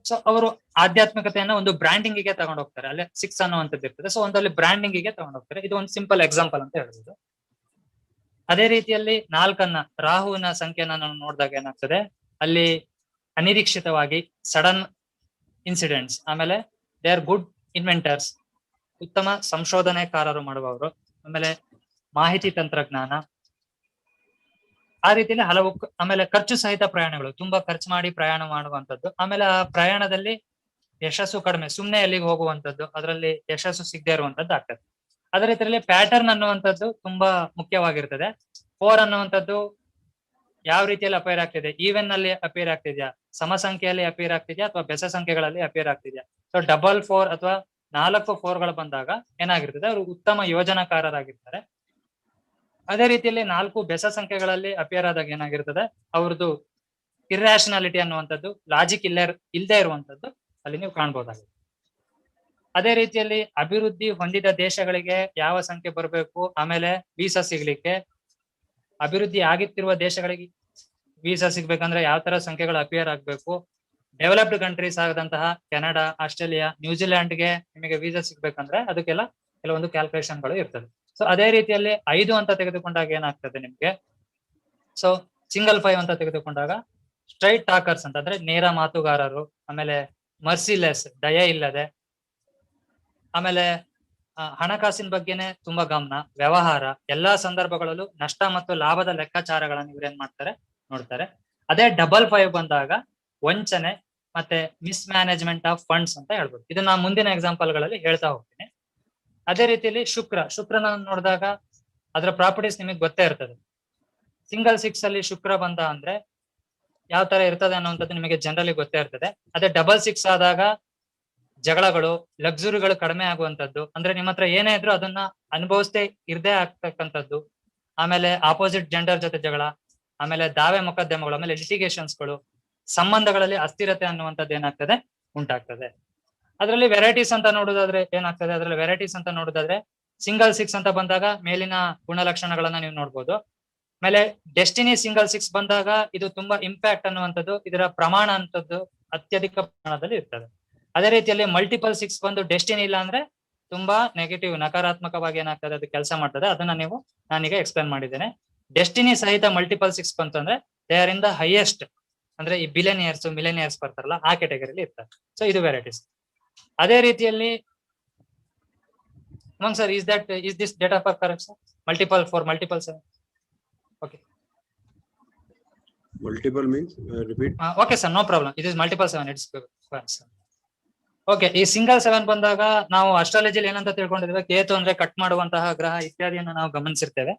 ಸೊ ಅವರು ಆಧ್ಯಾತ್ಮಿಕತೆಯನ್ನ ಒಂದು ಬ್ರಾಂಡಿಂಗ್ ಗೆ ತಗೊಂಡು ಹೋಗ್ತಾರೆ. ಅಲ್ಲಿ 6 ಅನ್ನುವಂಥದ್ದು ಇರ್ತದೆ. ಸೊ ಒಂದಲ್ಲಿ ಬ್ರಾಂಡಿಂಗ್ ಗೆ ತಗೊಂಡು ಹೋಗ್ತಾರೆ. ಇದು ಒಂದು ಸಿಂಪಲ್ ಎಕ್ಸಾಂಪಲ್ ಅಂತ ಹೇಳ್ಬೋದು. ಅದೇ ರೀತಿಯಲ್ಲಿ 4 ರಾಹುವಿನ ಸಂಖ್ಯೆನ ನಾವು ನೋಡಿದಾಗ ಏನಾಗ್ತದೆ, ಅಲ್ಲಿ ಅನಿರೀಕ್ಷಿತವಾಗಿ ಸಡನ್ ಇನ್ಸಿಡೆಂಟ್ಸ್, ಆಮೇಲೆ ದೇ ಆರ್ ಗುಡ್ ಇನ್ವೆಂಟರ್ಸ್, ಉತ್ತಮ ಸಂಶೋಧನೆಕಾರರು ಮಾಡುವವರು, ಆಮೇಲೆ ಮಾಹಿತಿ ತಂತ್ರಜ್ಞಾನ, ಆ ರೀತಿಯಲ್ಲಿ ಹಲವು. ಆಮೇಲೆ ಖರ್ಚು ಸಹಿತ ಪ್ರಯಾಣಗಳು, ತುಂಬಾ ಖರ್ಚು ಮಾಡಿ ಪ್ರಯಾಣ ಮಾಡುವಂತದ್ದು, ಆಮೇಲೆ ಆ ಪ್ರಯಾಣದಲ್ಲಿ ಯಶಸ್ಸು ಕಡಿಮೆ, ಸುಮ್ನೆ ಎಲ್ಲಿಗೆ ಹೋಗುವಂತದ್ದು, ಅದರಲ್ಲಿ ಯಶಸ್ಸು ಸಿಗದೆ ಇರುವಂತದ್ದು ಆಗ್ತದೆ. ಅದೇ ರೀತಿಯಲ್ಲಿ ಪ್ಯಾಟರ್ನ್ ಅನ್ನುವಂಥದ್ದು ತುಂಬಾ ಮುಖ್ಯವಾಗಿರ್ತದೆ. 4 ಅನ್ನುವಂಥದ್ದು ಯಾವ ರೀತಿಯಲ್ಲಿ ಅಪೇರ್ ಆಗ್ತಿದೆ, ಈವೆನ್ ನಲ್ಲಿ ಅಪೇರ್ ಆಗ್ತಿದ್ಯಾ, ಸಮ ಸಂಖ್ಯೆಯಲ್ಲಿ ಅಪೇರ್ ಆಗ್ತಿದ್ಯಾ ಅಥವಾ ಬೆಸ ಸಂಖ್ಯೆಗಳಲ್ಲಿ ಅಪೇರ್ ಆಗ್ತಿದ್ಯಾ. ಸೊ 4 ಅಥವಾ 4 4ಗಳು ಬಂದಾಗ ಏನಾಗಿರ್ತದೆ, ಅವರು ಉತ್ತಮ ಯೋಜನಾಕಾರರಾಗಿರ್ತಾರೆ. ಅದೇ ರೀತಿಯಲ್ಲಿ 4 ಬೆಸ ಸಂಖ್ಯೆಗಳಲ್ಲಿ ಅಪೇರ್ ಆದಾಗ ಏನಾಗಿರ್ತದೆ, ಅವ್ರದ್ದು ಇರ್ಯಾಷನಾಲಿಟಿ ಅನ್ನುವಂಥದ್ದು, ಲಾಜಿಕ್ ಇಲ್ಲದೆ ಇರುವಂತದ್ದು ಅಲ್ಲಿ ನೀವು ಕಾಣ್ಬೋದಾಗಿದೆ. ಅದೇ ರೀತಿಯಲ್ಲಿ ಅಭಿವೃದ್ಧಿ ಹೊಂದಿದ ದೇಶಗಳಿಗೆ ಯಾವ ಸಂಖ್ಯೆ ಬರಬೇಕು, ಆಮೇಲೆ ವೀಸಾ ಸಿಗ್ಲಿಕ್ಕೆ, ಅಭಿವೃದ್ಧಿ ಆಗುತ್ತಿರುವ ದೇಶಗಳಿಗೆ ವೀಸಾ ಸಿಗ್ಬೇಕಂದ್ರೆ ಯಾವ ತರ ಸಂಖ್ಯೆಗಳು ಅಪಿಯರ್ ಆಗ್ಬೇಕು, ಡೆವಲಪ್ಡ್ ಕಂಟ್ರೀಸ್ ಆದಂತಹ ಕೆನಡಾ, ಆಸ್ಟ್ರೇಲಿಯಾ, ನ್ಯೂಜಿಲೆಂಡ್ಗೆ ನಿಮಗೆ ವೀಸಾ ಸಿಗ್ಬೇಕಂದ್ರೆ ಅದಕ್ಕೆಲ್ಲ ಕೆಲವೊಂದು ಕ್ಯಾಲ್ಕುಲೇಷನ್ಗಳು ಇರ್ತದೆ. ಸೊ ಅದೇ ರೀತಿಯಲ್ಲಿ 5 ಅಂತ ತೆಗೆದುಕೊಂಡಾಗ ಏನಾಗ್ತದೆ ನಿಮ್ಗೆ, ಸೊ ಸಿಂಗಲ್ 5 ಅಂತ ತೆಗೆದುಕೊಂಡಾಗ ಸ್ಟ್ರೈಟ್ ಟಾಕರ್ಸ್ ಅಂತಂದ್ರೆ ನೇರ ಮಾತುಗಾರರು, ಆಮೇಲೆ ಮರ್ಸಿಲೆಸ್ ದಯ ಇಲ್ಲದೆ, ಆಮೇಲೆ ಹಣಕಾಸಿನ ಬಗ್ಗೆನೆ ತುಂಬಾ ಗಮನ, ವ್ಯವಹಾರ, ಎಲ್ಲಾ ಸಂದರ್ಭಗಳಲ್ಲೂ ನಷ್ಟ ಮತ್ತು ಲಾಭದ ಲೆಕ್ಕಾಚಾರಗಳನ್ನ ಇವ್ರೇನ್ ಮಾಡ್ತಾರೆ, ನೋಡ್ತಾರೆ. ಅದೇ 5 ಬಂದಾಗ ವಂಚನೆ ಮತ್ತೆ ಮಿಸ್ ಮ್ಯಾನೇಜ್ಮೆಂಟ್ ಆಫ್ ಫಂಡ್ಸ್ ಅಂತ ಹೇಳ್ಬೋದು. ಇದನ್ನ ಮುಂದಿನ ಎಕ್ಸಾಂಪಲ್ ಗಳಲ್ಲಿ ಹೇಳ್ತಾ ಹೋಗ್ತೀನಿ. ಅದೇ ರೀತಿಯಲ್ಲಿ ಶುಕ್ರನ ನೋಡಿದಾಗ ಅದರ ಪ್ರಾಪರ್ಟೀಸ್ ನಿಮಗೆ ಗೊತ್ತೇ ಇರ್ತದೆ. ಸಿಂಗಲ್ 6 ಅಲ್ಲಿ ಶುಕ್ರ ಬಂದ ಅಂದ್ರೆ ಯಾವ ತರ ಇರ್ತದೆ ಅನ್ನುವಂಥದ್ದು ನಿಮಗೆ ಜನರಲಿ ಗೊತ್ತೇ ಇರ್ತದೆ. ಅದೇ 6 ಆದಾಗ ಜಗಳಗಳು, ಲಕ್ಸುರಿಗಳು ಕಡಿಮೆ ಆಗುವಂತದ್ದು, ಅಂದ್ರೆ ನಿಮ್ಮ ಹತ್ರ ಏನೇ ಇದ್ರು ಅದನ್ನ ಅನುಭವಿಸದೆ ಇರದೇ ಆಗ್ತಕ್ಕಂಥದ್ದು, ಆಮೇಲೆ ಆಪೋಸಿಟ್ ಜೆಂಡರ್ ಜೊತೆ ಜಗಳ, ಆಮೇಲೆ ದಾವೆ ಮೊಕದ್ದಮೆಗಳು, ಆಮೇಲೆ ಲಿಟಿಗೇಷನ್ಸ್ಗಳು, ಸಂಬಂಧಗಳಲ್ಲಿ ಅಸ್ಥಿರತೆ ಅನ್ನುವಂಥದ್ದು ಏನಾಗ್ತದೆ, ಉಂಟಾಗ್ತದೆ. ಅದರಲ್ಲಿ ವೆರೈಟೀಸ್ ಅಂತ ನೋಡೋದಾದ್ರೆ ಏನಾಗ್ತದೆ, ಅದರಲ್ಲಿ ವೆರೈಟೀಸ್ ಅಂತ ನೋಡೋದಾದ್ರೆ ಸಿಂಗಲ್ 6 ಅಂತ ಬಂದಾಗ ಮೇಲಿನ ಗುಣಲಕ್ಷಣಗಳನ್ನ ನೀವು ನೋಡ್ಬೋದು. ಆಮೇಲೆ ಡೆಸ್ಟಿನಿ ಸಿಂಗಲ್ 6 ಬಂದಾಗ ಇದು ತುಂಬಾ ಇಂಪ್ಯಾಕ್ಟ್ ಅನ್ನುವಂಥದ್ದು, ಇದರ ಪ್ರಮಾಣ ಅಂತದ್ದು ಅತ್ಯಧಿಕ ಪ್ರಮಾಣದಲ್ಲಿ ಇರ್ತದೆ. ಅದೇ ರೀತಿಯಲ್ಲಿ ಮಲ್ಟಿಪಲ್ 6 ಬಂದು ಡೆಸ್ಟಿನಿ ಇಲ್ಲ ಅಂದ್ರೆ ತುಂಬಾ ನೆಗೆಟಿವ್, ನಕಾರಾತ್ಮಕವಾಗಿ ಏನಾಗ್ತದೆ, ಅದು ಕೆಲಸ ಮಾಡ್ತದೆ. ಅದನ್ನ ನಾನೀಗ ಎಕ್ಸ್ಪ್ಲೇನ್ ಮಾಡಿದ್ದೇನೆ. ಡೆಸ್ಟಿನಿ ಸಹಿತ ಮಲ್ಟಿಪಲ್ 6 ಬಂತಂದ್ರೆ they are in the highest, ಅಂದ್ರೆ ಈ ಮಿಲೇನಿಯರ್ಸ್ ಬರ್ತಾರಲ್ಲ ಆ ಕೆಟಗರಿಲಿ ಇರ್ತಾರೆ. ಸೊ ಇದು ವೆರೈಟೀಸ್. ಅದೇ ರೀತಿಯಲ್ಲಿ sir, is this date of birth correct, sir? Multiple 4, multiple 7. Okay. Multiple means repeat. Okay sir, no problem. It is multiple 7. It's fine sir. Okay, ಈ single 7 ಬಂದಾಗ ನಾವು ಅಸ್ಟ್ರಾಲಜಿಲಿ ಏನಂತ ತಿಳ್ಕೊಂಡಿದ್ದೇವೆ, ಕೇತು ಅಂದ್ರೆ ಕಟ್ ಮಾಡುವಂತಹ ಗ್ರಹ ಇತ್ಯಾದಿಯನ್ನು ನಾವು ಗಮನಿಸಿರ್ತೇವೆ.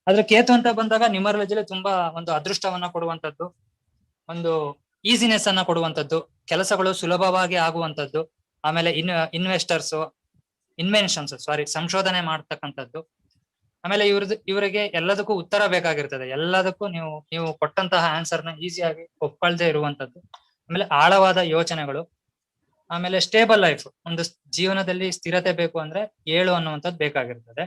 ಆದ್ರೆ ಕೇತು ಅಂತ ಬಂದಾಗ ನ್ಯೂಮರಾಲಜಿಲಿ ತುಂಬಾ ಒಂದು ಅದೃಷ್ಟವನ್ನ ಕೊಡುವಂತದ್ದು, ಒಂದು ಈಸಿನೆಸ್ ಅನ್ನ ಕೊಡುವಂತದ್ದು, ಕೆಲಸಗಳು ಸುಲಭವಾಗಿ ಆಗುವಂತದ್ದು, ಆಮೇಲೆ ಇನ್ವೆಸ್ಟರ್ಸ್ ಸಂಶೋಧನೆ ಮಾಡ್ತಕ್ಕಂಥದ್ದು, ಆಮೇಲೆ ಇವರಿಗೆ ಎಲ್ಲದಕ್ಕೂ ಉತ್ತರ ಬೇಕಾಗಿರ್ತದೆ. ಎಲ್ಲದಕ್ಕೂ ನೀವು ಕೊಟ್ಟಂತಹ ಆನ್ಸರ್ ನ ಈಸಿಯಾಗಿ ಒಪ್ಕೊಳ್ದೆ ಇರುವಂತದ್ದು, ಆಮೇಲೆ ಆಳವಾದ ಯೋಚನೆಗಳು, ಆಮೇಲೆ ಸ್ಟೇಬಲ್ ಲೈಫ್, ಒಂದು ಜೀವನದಲ್ಲಿ ಸ್ಥಿರತೆ ಬೇಕು ಅಂದ್ರೆ 7 ಅನ್ನುವಂಥದ್ದು ಬೇಕಾಗಿರ್ತದೆ.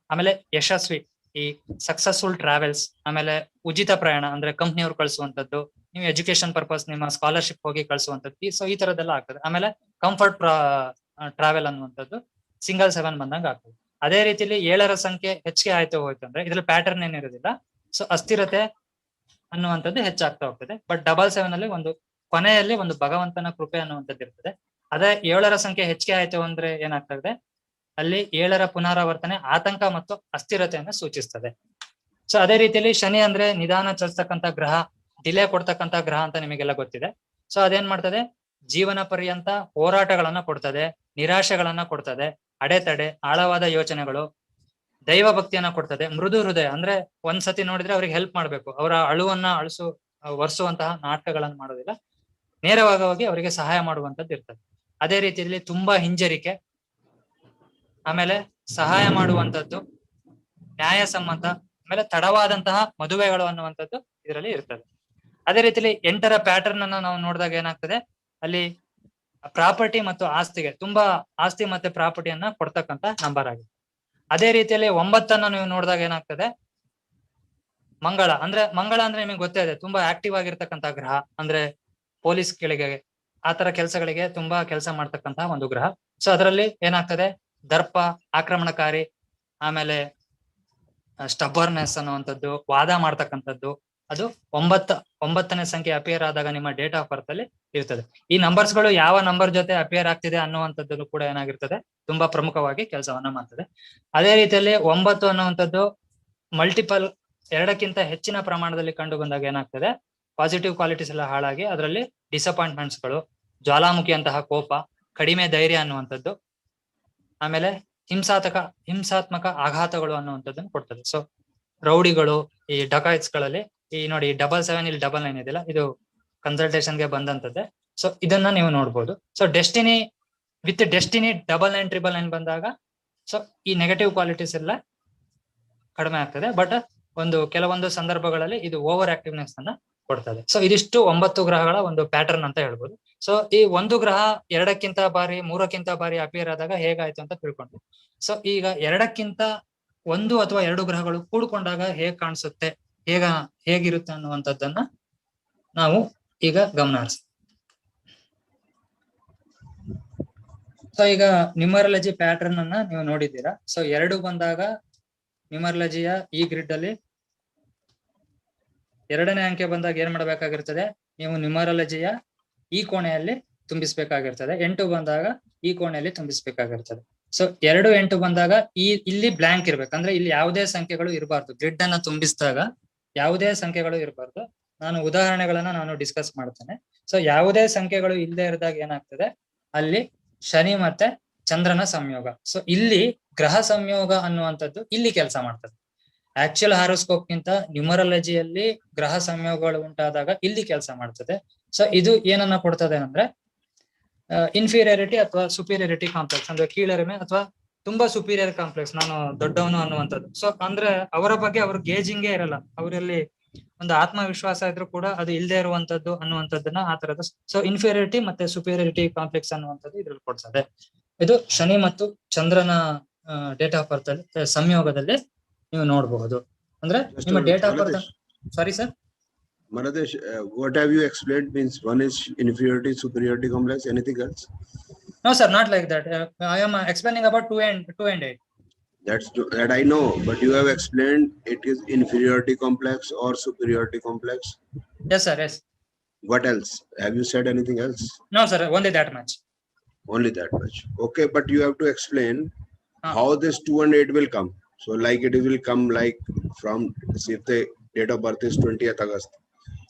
ಆಮೇಲೆ ಯಶಸ್ವಿ, ಈ ಸಕ್ಸಸ್ಫುಲ್ ಟ್ರಾವೆಲ್ಸ್, ಆಮೇಲೆ ಉಚಿತ ಪ್ರಯಾಣ ಅಂದ್ರೆ ಕಂಪ್ನಿಯವ್ರು ಕಳಿಸುವಂತದ್ದು, ನೀವು ಎಜುಕೇಶನ್ ಪರ್ಪಸ್ ನಿಮ್ಮ ಸ್ಕಾಲರ್ಶಿಪ್ ಹೋಗಿ ಕಳಿಸುವಂತದ್ದು, ಸೊ ಈ ತರದೆಲ್ಲ ಆಗ್ತದೆ. ಆಮೇಲೆ ಕಂಫರ್ಟ್ ಟ್ರಾವೆಲ್ ಅನ್ನುವಂಥದ್ದು ಸಿಂಗಲ್ 7 ಬಂದಂಗ ಆಗ್ತದೆ. ಅದೇ ರೀತಿಲಿ 7ರ ಸಂಖ್ಯೆ ಹೆಚ್ಚಿಗೆ ಆಯ್ತು ಹೋಯ್ತು ಅಂದ್ರೆ ಇದ್ರಲ್ಲಿ ಪ್ಯಾಟರ್ನ್ ಏನಿರೋದಿಲ್ಲ, ಸೊ ಅಸ್ಥಿರತೆ ಅನ್ನುವಂಥದ್ದು ಹೆಚ್ಚಾಗ್ತಾ ಹೋಗ್ತದೆ. ಬಟ್ ಡಬಲ್ 7 ಅಲ್ಲಿ ಒಂದು ಕೊನೆಯಲ್ಲಿ ಒಂದು ಭಗವಂತನ ಕೃಪೆ ಅನ್ನುವಂಥದ್ದು ಇರ್ತದೆ. ಅದೇ 7ರ ಸಂಖ್ಯೆ ಹೆಚ್ಚಿಗೆ ಆಯ್ತು ಅಂದ್ರೆ ಏನಾಗ್ತದೆ, ಅಲ್ಲಿ 7ರ ಪುನರಾವರ್ತನೆ ಆತಂಕ ಮತ್ತು ಅಸ್ಥಿರತೆಯನ್ನು ಸೂಚಿಸ್ತದೆ. ಸೊ ಅದೇ ರೀತಿಯಲ್ಲಿ ಶನಿ ಅಂದ್ರೆ ನಿಧಾನ ಚಲಿಸ್ತಕ್ಕಂಥ ಗ್ರಹ, ಡಿಲೇ ಕೊಡ್ತಕ್ಕಂಥ ಗ್ರಹ ಅಂತ ನಿಮಗೆಲ್ಲ ಗೊತ್ತಿದೆ. ಸೊ ಅದೇನ್ ಮಾಡ್ತದೆ, ಜೀವನ ಪರ್ಯಂತ ಹೋರಾಟಗಳನ್ನ ಕೊಡ್ತದೆ, ನಿರಾಶೆಗಳನ್ನ ಕೊಡ್ತದೆ, ಅಡೆತಡೆ, ಆಳವಾದ ಯೋಚನೆಗಳು, ದೈವ ಭಕ್ತಿಯನ್ನ ಕೊಡ್ತದೆ. ಮೃದು ಹೃದಯ ಅಂದ್ರೆ ಒಂದ್ಸತಿ ನೋಡಿದ್ರೆ ಅವ್ರಿಗೆ ಹೆಲ್ಪ್ ಮಾಡ್ಬೇಕು, ಅವರ ಅಳುವನ್ನ ಒರೆಸುವಂತಹ ನಾಟಕಗಳನ್ನ ಮಾಡೋದಿಲ್ಲ, ನೇರವಾಗಿ ಅವರಿಗೆ ಸಹಾಯ ಮಾಡುವಂತದ್ದು ಇರ್ತದೆ. ಅದೇ ರೀತಿಯಲ್ಲಿ ತುಂಬಾ ಹಿಂಜರಿಕೆ, ಆಮೇಲೆ ಸಹಾಯ ಮಾಡುವಂತದ್ದು, ನ್ಯಾಯಸಮ್ಮತ, ಆಮೇಲೆ ತಡವಾದಂತಹ ಮದುವೆಗಳು ಅನ್ನುವಂಥದ್ದು ಇದರಲ್ಲಿ ಇರ್ತದೆ. ಅದೇ ರೀತಿಯಲ್ಲಿ 8ರ ಪ್ಯಾಟರ್ನ್ ಅನ್ನ ನಾವು ನೋಡಿದಾಗ ಏನಾಗ್ತದೆ, ಅಲ್ಲಿ ಪ್ರಾಪರ್ಟಿ ಮತ್ತು ಆಸ್ತಿಗೆ ತುಂಬಾ ಆಸ್ತಿ ಮತ್ತೆ ಪ್ರಾಪರ್ಟಿಯನ್ನ ಕೊಡ್ತಕ್ಕಂತ ನಂಬರ್ ಆಗಿದೆ. ಅದೇ ರೀತಿಯಲ್ಲಿ 9ಅನ್ನ ನೀವು ನೋಡಿದಾಗ ಏನಾಗ್ತದೆ, ಮಂಗಳ ಅಂದ್ರೆ ನಿಮಗೆ ಗೊತ್ತೇ ಇದೆ, ತುಂಬಾ ಆಕ್ಟಿವ್ ಆಗಿರ್ತಕ್ಕಂಥ ಗ್ರಹ, ಅಂದ್ರೆ ಪೊಲೀಸ್ಗಳಿಗೆ ಆತರ ಕೆಲಸಗಳಿಗೆ ತುಂಬಾ ಕೆಲಸ ಮಾಡ್ತಕ್ಕಂತಹ ಒಂದು ಗ್ರಹ. ಸೊ ಅದರಲ್ಲಿ ಏನಾಗ್ತದೆ, ದರ್ಪ, ಆಕ್ರಮಣಕಾರಿ, ಆಮೇಲೆ ಸ್ಟಬ್ಬರ್ನೆಸ್ ಅನ್ನುವಂಥದ್ದು, ವಾದ ಮಾಡ್ತಕ್ಕಂಥದ್ದು, ಅದು 9ನೇ ಸಂಖ್ಯೆ ಅಪಿಯರ್ ಆದಾಗ ನಿಮ್ಮ ಡೇಟ್ ಆಫ್ ಬರ್ತ್ ಅಲ್ಲಿ ಇರ್ತದೆ. ಈ ನಂಬರ್ಸ್ ಗಳು ಯಾವ ನಂಬರ್ ಜೊತೆ ಅಪಿಯರ್ ಆಗ್ತಿದೆ ಅನ್ನುವಂಥದ್ದು ಕೂಡ ಏನಾಗಿರ್ತದೆ, ತುಂಬಾ ಪ್ರಮುಖವಾಗಿ ಕೆಲಸವನ್ನ ಮಾಡ್ತದೆ. ಅದೇ ರೀತಿಯಲ್ಲಿ 9 ಅನ್ನುವಂಥದ್ದು ಮಲ್ಟಿಪಲ್ 2ಕ್ಕಿಂತ ಹೆಚ್ಚಿನ ಪ್ರಮಾಣದಲ್ಲಿ ಕಂಡು ಬಂದಾಗ ಏನಾಗ್ತದೆ, ಪಾಸಿಟಿವ್ ಕ್ವಾಲಿಟೀಸ್ ಎಲ್ಲ ಹಾಳಾಗಿ ಅದರಲ್ಲಿ ಡಿಸಪಾಯಿಂಟ್ಮೆಂಟ್ಸ್ ಗಳು, ಜ್ವಾಲಾಮುಖಿಯಂತಹ ಕೋಪ, ಕಡಿಮೆ ಧೈರ್ಯ ಅನ್ನುವಂಥದ್ದು, ಆಮೇಲೆ ಹಿಂಸಾತ್ಮಕ ಆಘಾತಗಳು ಅನ್ನುವಂಥದ್ದನ್ನು ಕೊಡ್ತದೆ. ಸೊ ರೌಡಿಗಳು, ಈ ಡಕಾಯ್ಟ್ಸ್ ಗಳಲ್ಲಿ, ಈ ನೋಡಿ ಡಬಲ್ 7 ಇಲ್ಲಿ ಡಬಲ್ 9 ಇದೆಯಲ್ಲ, ಇದು ಕನ್ಸಲ್ಟೇಷನ್ಗೆ ಬಂದಂತದ್ದೇ. ಸೊ ಇದನ್ನ ನೀವು ನೋಡ್ಬೋದು. So with destiny double 9 triple 9 ಬಂದಾಗ ಸೊ ಈ ನೆಗೆಟಿವ್ ಕ್ವಾಲಿಟೀಸ್ ಎಲ್ಲ ಕಡಿಮೆ ಆಗ್ತದೆ. ಬಟ್ ಕೆಲವೊಂದು ಸಂದರ್ಭಗಳಲ್ಲಿ ಇದು ಓವರ್ ಆಕ್ಟಿವ್ನೆಸ್ ಅನ್ನ ಕೊಡ್ತದೆ. ಸೊ ಇದಿಷ್ಟು 9 ಗ್ರಹಗಳ ಒಂದು ಪ್ಯಾಟರ್ನ್ ಅಂತ ಹೇಳ್ಬೋದು. ಸೊ ಈ ಒಂದು ಗ್ರಹ 2ಕ್ಕಿಂತ ಬಾರಿ 3ಕ್ಕಿಂತ ಬಾರಿ ಅಪಿಯರ್ ಆದಾಗ ಹೇಗಾಯ್ತು ಅಂತ ತಿಳ್ಕೊಂಡ್ವಿ. ಸೊ ಈಗ 2ಕ್ಕಿಂತ 1 ಅಥವಾ 2 ಗ್ರಹಗಳು ಕೂಡ್ಕೊಂಡಾಗ ಹೇಗ್ ಕಾಣಿಸುತ್ತೆ, ಹೇಗಿರುತ್ತೆ ಅನ್ನುವಂಥದ್ದನ್ನ ನಾವು ಈಗ ಗಮನ ಹರಿಸ್ತೀವಿ. ಸೊ ಈಗ ನ್ಯೂಮರಾಲಜಿ ಪ್ಯಾಟರ್ನ್ ಅನ್ನ ನೀವು ನೋಡಿದ್ದೀರಾ. ಸೊ 2 ಬಂದಾಗ ನ್ಯೂಮರಾಲಜಿಯ ಈ ಗ್ರಿಡ್ ಅಲ್ಲಿ 2ನೇ ಅಂಕೆ ಬಂದಾಗ ಏನ್ ಮಾಡ್ಬೇಕಾಗಿರ್ತದೆ, ನೀವು ನ್ಯೂಮರಾಲಜಿಯ ಈ ಕೋಣೆಯಲ್ಲಿ ತುಂಬಿಸ್ಬೇಕಾಗಿರ್ತದೆ. 8 ಬಂದಾಗ ಈ ಕೋಣೆಯಲ್ಲಿ ತುಂಬಿಸ್ಬೇಕಾಗಿರ್ತದೆ. ಸೊ 2 8 ಬಂದಾಗ ಇಲ್ಲಿ ಬ್ಲಾಂಕ್ ಇರ್ಬೇಕು, ಅಂದ್ರೆ ಇಲ್ಲಿ ಯಾವುದೇ ಸಂಖ್ಯೆಗಳು ಇರಬಾರ್ದು. ಗ್ರಿಡ್ ಅನ್ನ ತುಂಬಿಸಿದಾಗ ಯಾವುದೇ ಸಂಖ್ಯೆಗಳು ಇರಬಾರ್ದು. ನಾನು ಉದಾಹರಣೆಗಳನ್ನ ನಾನು ಡಿಸ್ಕಸ್ ಮಾಡ್ತೇನೆ. ಸೊ ಯಾವುದೇ ಸಂಖ್ಯೆಗಳು ಇಲ್ಲದೆ ಇರಿದಾಗ ಏನಾಗ್ತದೆ, ಅಲ್ಲಿ ಶನಿ ಮತ್ತೆ ಚಂದ್ರನ ಸಂಯೋಗ. ಸೊ ಇಲ್ಲಿ ಗ್ರಹ ಸಂಯೋಗ ಅನ್ನುವಂಥದ್ದು ಇಲ್ಲಿ ಕೆಲಸ ಮಾಡ್ತದೆ. ಆಕ್ಚುಯಲ್ ಹಾರೋಸ್ಕೋಪ್ ಗಿಂತ ನ್ಯೂಮರಾಲಜಿಯಲ್ಲಿ ಗ್ರಹ ಸಂಯೋಗಗಳು ಉಂಟಾದಾಗ ಇಲ್ಲಿ ಕೆಲಸ ಮಾಡ್ತದೆ. ಸೊ ಇದು ಏನನ್ನ ಕೊಡ್ತದೆ ಅಂದ್ರೆ ಇನ್ಫೀರಿಯಾರಿಟಿ ಅಥವಾ ಸುಪೀರಿಯಾರಿಟಿ ಕಾಂಪ್ಲೆಕ್ಸ್, ಅಂದ್ರೆ ಕೀಳರಿಮೆ ಅಥವಾ ತುಂಬಾ ಸುಪೀರಿಯರ್ ಕಾಂಪ್ಲೆಕ್ಸ್, ನಾನು ದೊಡ್ಡವನು ಅನ್ನುವಂಥದ್ದು. ಸೊ ಅಂದ್ರೆ ಅವರ ಬಗ್ಗೆ ಅವ್ರ ಗೇಜಿಂಗೇ ಇರಲ್ಲ, ಅವರಲ್ಲಿ ಒಂದು ಆತ್ಮವಿಶ್ವಾಸ ಇದ್ರೂ ಕೂಡ ಅದು ಇಲ್ಲದೆ ಇರುವಂತದ್ದು ಅನ್ನುವಂಥದ್ದನ್ನ ಆ ತರದ. ಸೊ ಇನ್ಫೀರಿಯಾರಿಟಿ ಮತ್ತೆ ಸುಪೀರಿಯಾರಿಟಿ ಕಾಂಪ್ಲೆಕ್ಸ್ ಅನ್ನುವಂಥದ್ದು ಇದ್ರಲ್ಲಿ ಕೊಡ್ತದೆ. ಇದು ಶನಿ ಮತ್ತು ಚಂದ್ರನ ಡೇಟ್ ಆಫ್ ಬರ್ತ್ ಅಲ್ಲಿ ಸಂಯೋಗದಲ್ಲಿ ನೀವು ನೋಡಬಹುದು. ಅಂದ್ರೆ ನಿಮ್ಮ date of birth. Sorry sir. Maradesh, what have you explained means one is inferiority, superiority complex, anything else? No sir, not like that. I am explaining about 2 and 8. That I know, but you have explained it is inferiority complex or superiority complex. Yes sir, yes. What else? Have you said anything else? No sir, only that much. Only that much. Okay, but you have to explain how this 2 and 8 will come. So like it will come like from, see if the date of birth is 20th August.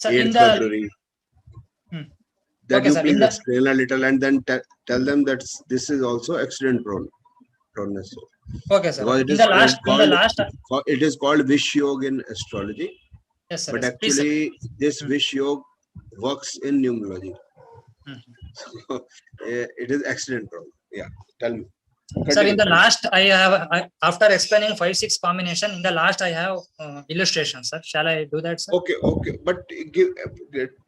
Sir, 8th in the February. Hmm. That Okay, you sir. please In the explain a little and then tell them that this is also accident proneness. okay, sir. Because Okay. In the last, it is called Vish Yoga in astrology, yes, sir. but Yes. Please, sir. actually this Hmm. Vish Yoga works in numerology. Hmm. So, it is accident prone. Yeah, tell me. Sir, in Continue. the last, after explaining 5-6 combination, in the last I have illustration, sir. Shall I do that, sir? Okay, but give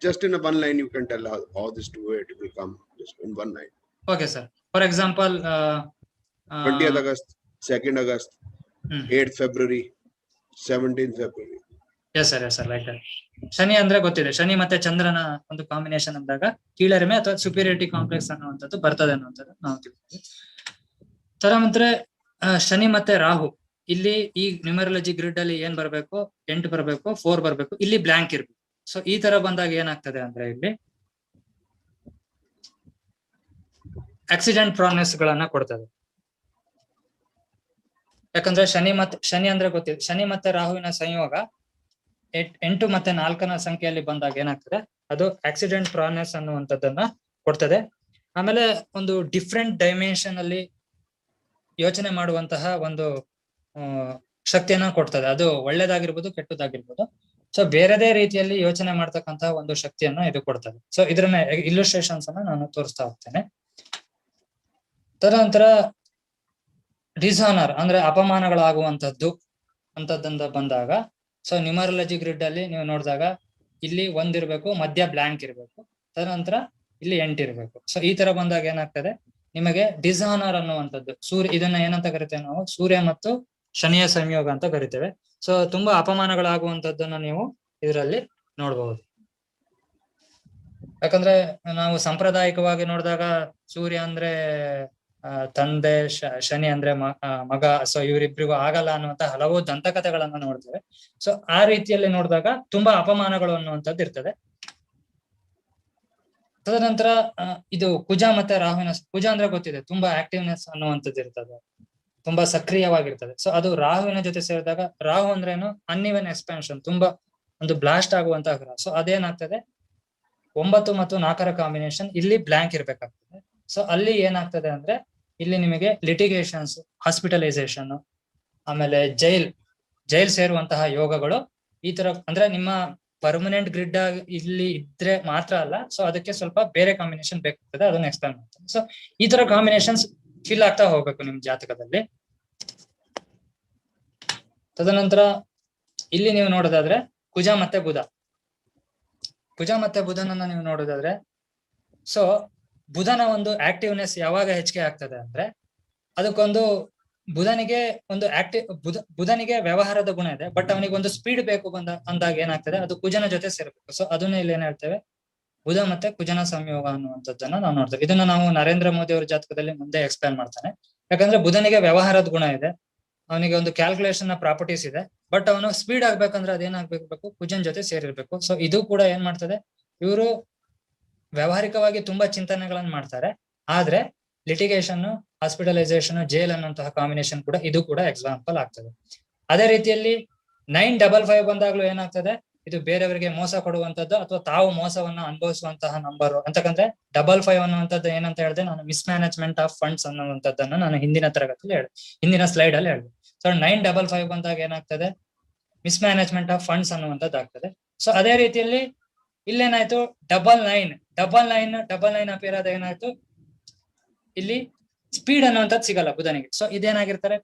just in a one line you can tell how this two it will come just in one line. Okay, sir. For example, 20th August, 2nd August, hmm. 8th February, 17th February. Yes sir yes sir right. Shani ಅಂದ್ರೆ ಗೊತ್ತಿದೆ, ಶನಿ ಮತ್ತೆ ಚಂದ್ರನ ಒಂದು combination ಅಂದಾಗ ಕೀಳರಿಮೆ ಅಥವಾ ಸುಪೀರಿಯರಿಟಿ complex ಅನ್ನುವಂಥದ್ದು ಬರ್ತದೆ ಅನ್ನುವಂಥದ್ದು ನಾವು ತಿಳ್ತೀವಿ. ತದನಂತರ ಶನಿ ಮತ್ತೆ ರಾಹು, ಇಲ್ಲಿ ಈ ನ್ಯೂಮರಾಲಜಿ ಗ್ರಿಡ್ ಅಲ್ಲಿ ಏನ್ ಬರ್ಬೇಕು, 8 ಬರ್ಬೇಕು, 4 ಬರ್ಬೇಕು, ಇಲ್ಲಿ ಬ್ಲಾಂಕ್ ಇರ್ಬೇಕು. ಸೊ ಈ ತರ ಬಂದಾಗ ಏನಾಗ್ತದೆ ಅಂದ್ರೆ ಇಲ್ಲಿ ಆಕ್ಸಿಡೆಂಟ್ ಪ್ರಾನೆಸ್ ಗಳನ್ನ ಕೊಡ್ತದೆ. ಯಾಕಂದ್ರೆ ಶನಿ ಅಂದ್ರೆ ಗೊತ್ತಿದೆ, ಶನಿ ಮತ್ತೆ ರಾಹುವಿನ ಸಂಯೋಗ 8 ಮತ್ತೆ 4ನ ಸಂಖ್ಯೆಯಲ್ಲಿ ಬಂದಾಗ ಏನಾಗ್ತದೆ, ಅದು ಆಕ್ಸಿಡೆಂಟ್ ಪ್ರಾನೆಸ್ ಅನ್ನುವಂಥದ್ದನ್ನ ಕೊಡ್ತದೆ. ಆಮೇಲೆ ಒಂದು ಡಿಫ್ರೆಂಟ್ ಡೈಮೆನ್ಷನ್ ಅಲ್ಲಿ ಯೋಚನೆ ಮಾಡುವಂತಹ ಒಂದು ಶಕ್ತಿಯನ್ನ ಕೊಡ್ತದೆ. ಅದು ಒಳ್ಳೇದಾಗಿರ್ಬೋದು, ಕೆಟ್ಟದಾಗಿರ್ಬೋದು. ಸೊ ಬೇರೆದೇ ರೀತಿಯಲ್ಲಿ ಯೋಚನೆ ಮಾಡ್ತಕ್ಕಂತಹ ಒಂದು ಶಕ್ತಿಯನ್ನ ಇದು ಕೊಡ್ತದೆ. ಸೊ ಇದ್ರ ಇಲ್ಲುಸ್ಟ್ರೇಷನ್ಸ್ ಅನ್ನ ನಾನು ತೋರಿಸ್ತಾ ಹೋಗ್ತೇನೆ. ತದನಂತರ ಡಿಸಾನರ್ ಅಂದ್ರೆ ಅಪಮಾನಗಳಾಗುವಂತದ್ದು ಅಂತದ್ದಂದ ಬಂದಾಗ, ಸೊ ನ್ಯೂಮರಾಲಜಿ ಗ್ರಿಡ್ ಅಲ್ಲಿ ನೀವು ನೋಡಿದಾಗ ಇಲ್ಲಿ 1 ಇರ್ಬೇಕು, ಮಧ್ಯ ಬ್ಲಾಂಕ್ ಇರ್ಬೇಕು, ತದನಂತರ ಇಲ್ಲಿ 8 ಇರ್ಬೇಕು. ಸೊ ಈ ತರ ಬಂದಾಗ ಏನಾಗ್ತದೆ, ನಿಮಗೆ ಡಿಸಾನರ್ ಅನ್ನುವಂಥದ್ದು ಇದನ್ನ ಏನಂತ ಕರಿತೇವೆ ನಾವು, ಸೂರ್ಯ ಮತ್ತು ಶನಿಯ ಸಂಯೋಗ ಅಂತ ಕರಿತೇವೆ. ಸೊ ತುಂಬಾ ಅಪಮಾನಗಳಾಗುವಂತದ್ದನ್ನ ನೀವು ಇದರಲ್ಲಿ ನೋಡಬಹುದು. ಯಾಕಂದ್ರೆ ನಾವು ಸಾಂಪ್ರದಾಯಿಕವಾಗಿ ನೋಡಿದಾಗ ಸೂರ್ಯ ಅಂದ್ರೆ ತಂದೆ, ಶನಿ ಅಂದ್ರೆ ಮಗ, ಸೊ ಇವರಿಬ್ರಿಗೂ ಆಗಲ್ಲ ಅನ್ನುವಂತ ಹಲವು ದಂತಕಥೆಗಳನ್ನ ನೋಡ್ತೇವೆ. ಸೊ ಆ ರೀತಿಯಲ್ಲಿ ನೋಡಿದಾಗ ತುಂಬಾ ಅಪಮಾನಗಳು ಅನ್ನುವಂಥದ್ದು ಇರ್ತದೆ. ತದನಂತರ ಇದು ಕುಜ ಮತ್ತೆ ರಾಹುವಿನ, ಕುಜ ಅಂದ್ರೆ ಗೊತ್ತಿದೆ, ತುಂಬಾ ಆಕ್ಟಿವ್ನೆಸ್ ಅನ್ನುವಂಥದ್ದು ಇರ್ತದೆ, ತುಂಬಾ ಸಕ್ರಿಯವಾಗಿರ್ತದೆ. ಸೊ ಅದು ರಾಹುವಿನ ಜೊತೆ ಸೇರಿದಾಗ, ರಾಹು ಅಂದ್ರೇನು, ಅನ್ಇವನ್ ಎಕ್ಸ್ಪಾನ್ಷನ್, ತುಂಬಾ ಒಂದು ಬ್ಲಾಸ್ಟ್ ಆಗುವಂತಹ ಗ್ರಹ. ಸೊ ಅದೇನಾಗ್ತದೆ, 9 ಮತ್ತು 4ರ ಕಾಂಬಿನೇಷನ್ ಇಲ್ಲಿ ಬ್ಲಾಂಕ್ ಇರ್ಬೇಕಾಗ್ತದೆ. ಸೊ ಅಲ್ಲಿ ಏನಾಗ್ತದೆ ಅಂದ್ರೆ, ಇಲ್ಲಿ ನಿಮಗೆ ಲಿಟಿಗೇಷನ್ಸ್, ಹಾಸ್ಪಿಟಲೈಸೇಷನ್, ಆಮೇಲೆ ಜೈಲ್ ಸೇರುವಂತಹ ಯೋಗಗಳು, ಈ ತರ ಅಂದ್ರೆ ನಿಮ್ಮ ಪರ್ಮನೆಂಟ್ ಗ್ರಿಡ್ ಇಲ್ಲಿ ಇದ್ರೆ ಮಾತ್ರ ಅಲ್ಲ, ಸೊ ಅದಕ್ಕೆ ಸ್ವಲ್ಪ ಬೇರೆ ಕಾಂಬಿನೇಷನ್ ಬೇಕಾಗ್ತದೆ, ಅದನ್ನ ಎಕ್ಸ್ಪ್ಲೇನ್ ಮಾಡ್ತೇನೆ. ಸೊ ಈ ತರ ಕಾಂಬಿನೇಷನ್ಸ್ ಫಿಲ್ ಆಗ್ತಾ ಹೋಗ್ಬೇಕು ನಿಮ್ ಜಾತಕದಲ್ಲಿ. ತದನಂತರ ಇಲ್ಲಿ ನೀವು ನೋಡೋದಾದ್ರೆ ಕುಜ ಮತ್ತೆ ಬುಧನನ್ನ ನೀವು ನೋಡೋದಾದ್ರೆ, ಸೊ ಬುಧನ ಒಂದು ಆಕ್ಟಿವ್ನೆಸ್ ಯಾವಾಗ ಹೆಚ್ಚಿಗೆ ಆಗ್ತದೆ ಅಂದ್ರೆ, ಅದಕ್ಕೊಂದು ಬುಧನಿಗೆ ವ್ಯವಹಾರದ ಗುಣ ಇದೆ, ಬಟ್ ಅವನಿಗೆ ಒಂದು ಸ್ಪೀಡ್ ಬೇಕು ಅಂದಾಗ ಏನಾಗ್ತದೆ, ಅದು ಕುಜನ ಜೊತೆ ಸೇರ್ಬೇಕು. ಸೊ ಅದನ್ನ ಇಲ್ಲಿ ಏನ್ ಹೇಳ್ತೇವೆ, ಬುಧ ಮತ್ತೆ ಕುಜನ ಸಂಯೋಗ ಅನ್ನುವಂಥದ್ದನ್ನ ನಾವು ನೋಡ್ತೇವೆ. ಇದನ್ನ ನಾವು ನರೇಂದ್ರ ಮೋದಿ ಅವರ ಜಾತಕದಲ್ಲಿ ಮುಂದೆ ಎಕ್ಸ್ಪ್ಲೇನ್ ಮಾಡ್ತಾನೆ. ಯಾಕಂದ್ರೆ ಬುಧನಿಗೆ ವ್ಯವಹಾರದ ಗುಣ ಇದೆ, ಅವನಿಗೆ ಒಂದು ಕ್ಯಾಲ್ಕುಲೇಷನ್ ಪ್ರಾಪರ್ಟೀಸ್ ಇದೆ, ಬಟ್ ಅವನು ಸ್ಪೀಡ್ ಆಗ್ಬೇಕಂದ್ರೆ ಅದೇನಾಗ್ಬೇಕು, ಕುಜನ್ ಜೊತೆ ಸೇರಿರ್ಬೇಕು. ಸೊ ಇದು ಕೂಡ ಏನ್ ಮಾಡ್ತದೆ, ಇವರು ವ್ಯಾವಹಾರಿಕವಾಗಿ ತುಂಬಾ ಚಿಂತನೆಗಳನ್ನ ಮಾಡ್ತಾರೆ, ಆದ್ರೆ ಲಿಟಿಗೇಷನ್, ಹಾಸ್ಪಿಟಲೈಸೇಷನ್, ಜೈಲ್ ಅನ್ನುವಂತಹ ಕಾಂಬಿನೇಷನ್ ಕೂಡ ಇದು ಕೂಡ ಎಕ್ಸಾಂಪಲ್ ಆಗ್ತದೆ. ಅದೇ ರೀತಿಯಲ್ಲಿ 955 ಬಂದಾಗ್ಲೂ ಏನಾಗ್ತದೆ, ಇದು ಬೇರೆಯವರಿಗೆ ಮೋಸ ಕೊಡುವಂತದ್ದು ಅಥವಾ ತಾವು ಮೋಸವನ್ನ ಅನುಭವಿಸುವಂತಹ ನಂಬರ್. ಅಂತಕಂದ್ರೆ 55 ಅನ್ನುವಂಥದ್ದು ಏನಂತ ಹೇಳಿದೆ ನಾನು, ಮಿಸ್ಮ್ಯಾನೇಜ್ಮೆಂಟ್ ಆಫ್ ಫಂಡ್ಸ್ ಅನ್ನುವಂಥದ್ದನ್ನ ನಾನು ಹಿಂದಿನ ಸ್ಲೈಡ್ ಅಲ್ಲಿ ಹೇಳಿದೆ. ಸೊ 955 ಬಂದಾಗ ಏನಾಗ್ತದೆ, ಮಿಸ್ಮ್ಯಾನೇಜ್ಮೆಂಟ್ ಆಫ್ ಫಂಡ್ಸ್ ಅನ್ನುವಂಥದ್ದು ಆಗ್ತದೆ. ಸೊ ಅದೇ ರೀತಿಯಲ್ಲಿ ಇಲ್ಲೇನಾಯ್ತು, 99 ಅಪಿಯರ್ ಆದ ಏನಾಯ್ತು, ಇಲ್ಲಿ ಸ್ಪೀಡ್ ಅನ್ನುವಂಥದ್ದು ಸಿಗಲ್ಲ ಬುಧನಿಗೆ. ಸೊ ಇದೇನಾಗಿರ್ತಾರೆ,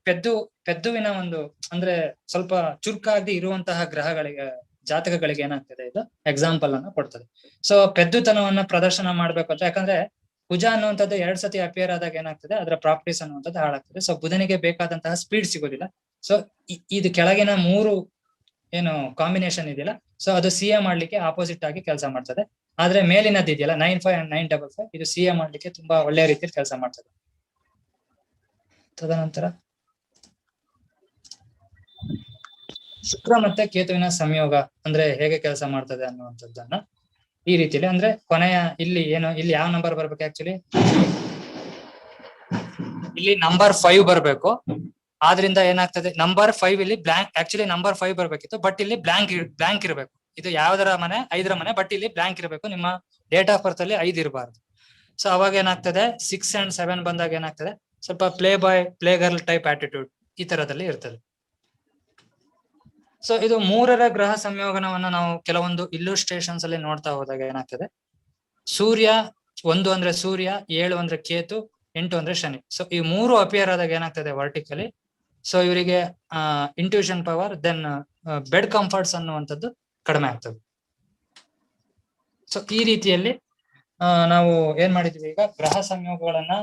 ಪೆದ್ದುವಿನ ಒಂದು ಅಂದ್ರೆ ಸ್ವಲ್ಪ ಚುರುಕಾಗಿ ಇರುವಂತಹ ಗ್ರಹಗಳಿಗೆ, ಜಾತಕಗಳಿಗೆ ಏನಾಗ್ತದೆ, ಇದು ಎಕ್ಸಾಂಪಲ್ ಅನ್ನ ಕೊಡ್ತದೆ. ಸೊ ಪೆದ್ದುತನವನ್ನ ಪ್ರದರ್ಶನ ಮಾಡ್ಬೇಕು ಅಂತ, ಯಾಕಂದ್ರೆ ಕುಜ ಅನ್ನುವಂಥದ್ದು 2 ಸತಿ ಅಪಿಯರ್ ಆದಾಗ ಏನಾಗ್ತದೆ, ಅದರ ಪ್ರಾಪರ್ಟೀಸ್ ಅನ್ನುವಂಥದ್ದು ಹಾಳಾಗ್ತದೆ. ಸೊ ಬುಧನಿಗೆ ಬೇಕಾದಂತಹ ಸ್ಪೀಡ್ ಸಿಗೋದಿಲ್ಲ. ಸೊ ಇದು ಕೆಳಗಿನ 3 ಏನು ಕಾಂಬಿನೇಷನ್ ಇದೆಯಲ್ಲ, ಸೊ ಅದು CA ಮಾಡ್ಲಿಕ್ಕೆ ಆಪೋಸಿಟ್ ಆಗಿ ಕೆಲಸ ಮಾಡ್ತದೆ. ಆದ್ರೆ ಮೇಲಿನದ್ದು ಇದೆಯಲ್ಲ 95 and 955, ಇದು CA ಮಾಡ್ಲಿಕ್ಕೆ ತುಂಬಾ ಒಳ್ಳೆಯ ರೀತಿಯಲ್ಲಿ ಕೆಲಸ ಮಾಡ್ತದೆ. ತದನಂತರ ಶುಕ್ರ ಮತ್ತೆ ಕೇತುವಿನ ಸಂಯೋಗ ಅಂದ್ರೆ ಹೇಗೆ ಕೆಲಸ ಮಾಡ್ತದೆ ಅನ್ನುವಂಥದ್ದನ್ನ ಈ ರೀತಿಯಲ್ಲಿ, ಅಂದ್ರೆ ಕೊನೆಯ ಇಲ್ಲಿ ಯಾವ ನಂಬರ್ ಬರ್ಬೇಕು, ಆಕ್ಚುಲಿ ಇಲ್ಲಿ ನಂಬರ್ 5 ಬರ್ಬೇಕು. ಆದ್ರಿಂದ ಏನಾಗ್ತದೆ, ನಂಬರ್ 5 ಇಲ್ಲಿ ಬ್ಲಾಂಕ್, ಆಕ್ಚುಲಿ ನಂಬರ್ 5 ಬರ್ಬೇಕಿತ್ತು, ಬಟ್ ಇಲ್ಲಿ ಬ್ಲಾಂಕ್ ಇರಬೇಕು. ಇದು ಯಾವ್ದರ ಮನೆ 5ರ ಮನೆ, ಬಟ್ ಇಲ್ಲಿ ಬ್ಲಾಂಕ್ ಇರಬೇಕು, ನಿಮ್ಮ ಡೇಟ್ ಆಫ್ ಬರ್ತ್ ಅಲ್ಲಿ 5 ಇರಬಾರ್ದು. ಸೊ ಅವಾಗ ಏನಾಗ್ತದೆ 6 and 7 ಬಂದಾಗ ಏನಾಗ್ತದೆ, ಸ್ವಲ್ಪ ಪ್ಲೇ ಬಾಯ್ ಪ್ಲೇ ಗರ್ಲ್ ಟೈಪ್ ಆಟಿಟ್ಯೂಡ್ ಈ ತರದಲ್ಲಿ ಇರ್ತದೆ. ಸೊ ಇದು 3ರ ಗ್ರಹ ಸಂಯೋಗನವನ್ನ ನಾವು ಕೆಲವೊಂದು ಇಲ್ಲುಸ್ಟ್ರೇಷನ್ಸ್ ಅಲ್ಲಿ ನೋಡ್ತಾ ಹೋದಾಗ ಏನಾಗ್ತದೆ, ಸೂರ್ಯ 1 ಅಂದ್ರೆ ಸೂರ್ಯ, 7 ಅಂದ್ರೆ ಕೇತು, 8 ಅಂದ್ರೆ ಶನಿ. ಸೊ ಈ 3 ಅಪಿಯರ್ ಆದಾಗ ಏನಾಗ್ತದೆ ವರ್ಟಿಕಲಿ, ಸೊ ಇವರಿಗೆ intuition power, then bed comforts ಅನ್ನುವಂಥದ್ದು ಕಡಿಮೆ ಆಗ್ತದೆ. ಸೊ ಈ ರೀತಿಯಲ್ಲಿ ನಾವು ಏನ್ ಮಾಡಿದ್ವಿ, ಈಗ ಗ್ರಹ ಸಂಯೋಗಗಳನ್ನ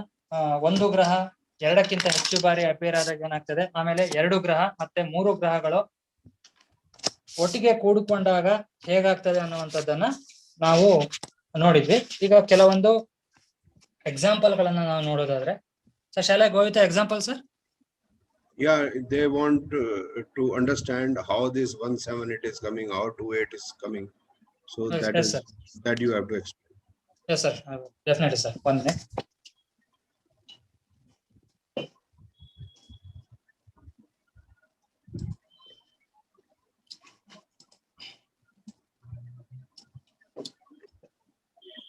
ಒಂದು ಗ್ರಹ 2ಕ್ಕಿಂತ ಹೆಚ್ಚು ಬಾರಿ ಅಪಿಯರ್ ಆದಾಗ ಏನಾಗ್ತದೆ, ಆಮೇಲೆ 2 ಗ್ರಹ ಮತ್ತೆ 3 ಗ್ರಹಗಳು ಒಟ್ಟಿಗೆ ಕೂಡಿಕೊಂಡಾಗ ಹೇಗಾಗ್ತದೆ ಅನ್ನುವಂಥದ್ದನ್ನ ನಾವು ನೋಡಿದ್ವಿ. ಈಗ ಕೆಲವೊಂದು ಎಕ್ಸಾಂಪಲ್ ಗಳನ್ನ ನಾವು ನೋಡೋದಾದ್ರೆ, ಸೊ ಶಾಲೆ go with example sir. Yeah, they want to understand how this 1-7 it is coming, how 2-8 is coming. So Yes, that yes, is sir. that you have to explain. Yes sir, definitely sir. 1 minute.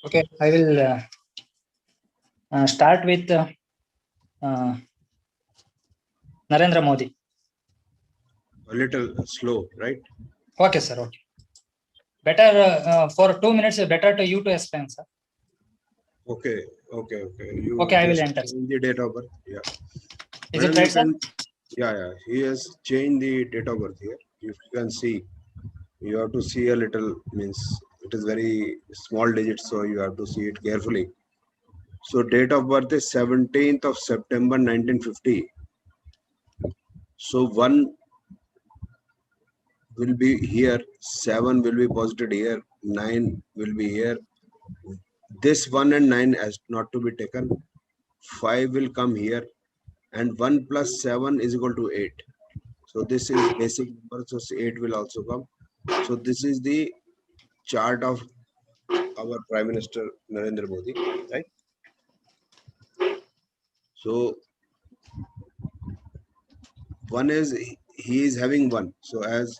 Okay, I will start with Narendra Modi. A little slow, right? Okay sir, okay. Better for 2 minutes, better to you to explain sir. Okay. You Okay, I will just enter. change the date of birth. Yeah. Is Madam, it right you sir? Yeah. He has changed the date of birth here. If you can see, you have to see a little, means it is very small digits, so you have to see it carefully. So date of birth is 17th of September 1950. So 1 will be here, 7 will be posited here, 9 will be here. This 1 and 9 has not to be taken. 5 will come here, and 1 plus 7 is equal to 8. So this is basic number, so 8 will also come. So this is the chart of our Prime Minister Narendra Modi, right? So 1 is, he is having 1. So as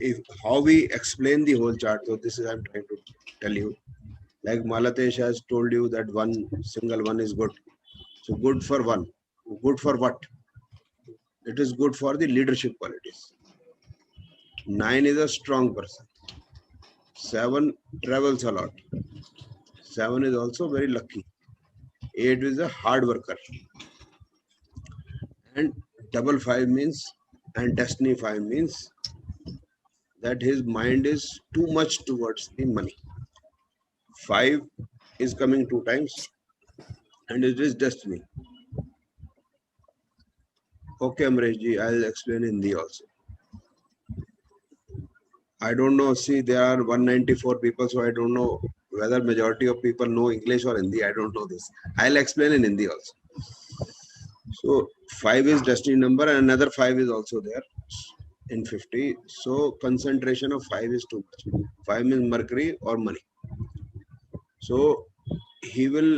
if how we explain the whole chart, so this is I'm trying to tell you. Like Malatesh has told you that single 1 is good. So good for 1. Good for what? It is good for the leadership qualities. 9 is a strong person. 7 travels a lot. 7 is also very lucky. 8 is a hard worker. And double 5 means, and destiny 5 means that his mind is too much towards the money. 5 is coming 2 times, and it is destiny. Okay, Amresh ji, I'll explain Hindi also. I don't know. See, there are 194 people, so I don't know whether majority of people know English or Hindi. I don't know this. I'll explain in Hindi also. So 5 is destiny number, and another 5 is also there in 50. So concentration of 5 is too much. 5 means Mercury or money. So he will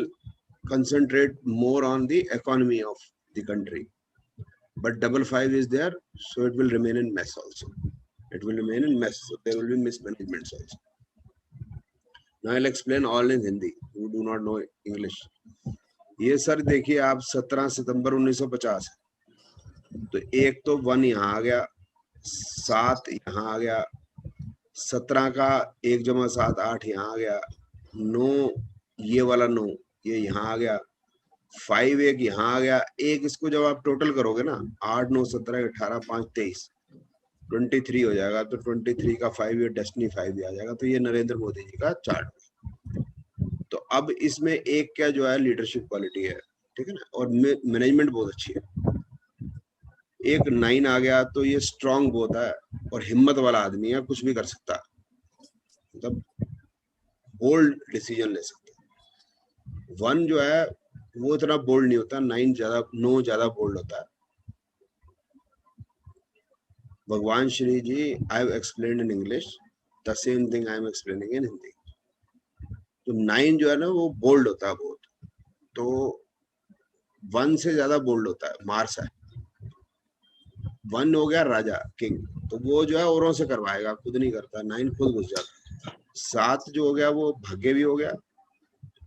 concentrate more on the economy of the country. But double 5 is there, so it will remain in mess also. It will remain in mess. So there will be mismanagements also. Now I'll explain all in Hindi. You do not know English. ये sir देखिए आप 17 सितंबर 1950 तो एक तो 1 यहाँ आ गया, 7 यहाँ आ गया, 17 का 1 + 7 8 यहाँ आ गया, 9 ये वाला 9 ये यहाँ आ गया, 5 एक यहाँ आ गया, एक इसको जब आप टोटल करोगे ना 8 9 17 18 5 23 23 हो जाएगा, तो 23 का 5 ये डेस्टिनी 5 भी आ जाएगा। तो ये नरेंद्र मोदी जी का चार्ट। तो अब इसमें एक क्या जो है लीडरशिप क्वालिटी है, ठीक है ना, और मैनेजमेंट बहुत अच्छी है। एक 9 आ गया तो ये स्ट्रांग बहुत है और हिम्मत वाला आदमी है, कुछ भी कर सकता है, मतलब बोल्ड डिसीजन ले सकता है। 1 जो है वो इतना बोल्ड नहीं होता, 9 ज्यादा बोल्ड होता है। भगवान Shri ji, I have explained in English, the same thing I am explaining in Hindi. तो 9 जो है ना वो बोल्ड होता है बहुत, तो 1 से ज्यादा बोल्ड होता है, मार्स है। 1 हो गया राजा किंग, तो वो जो है औरों से करवाएगा, खुद नहीं करता। 9 खुद घुस जाता। 7 जो हो गया वो भाग्य भी हो गया,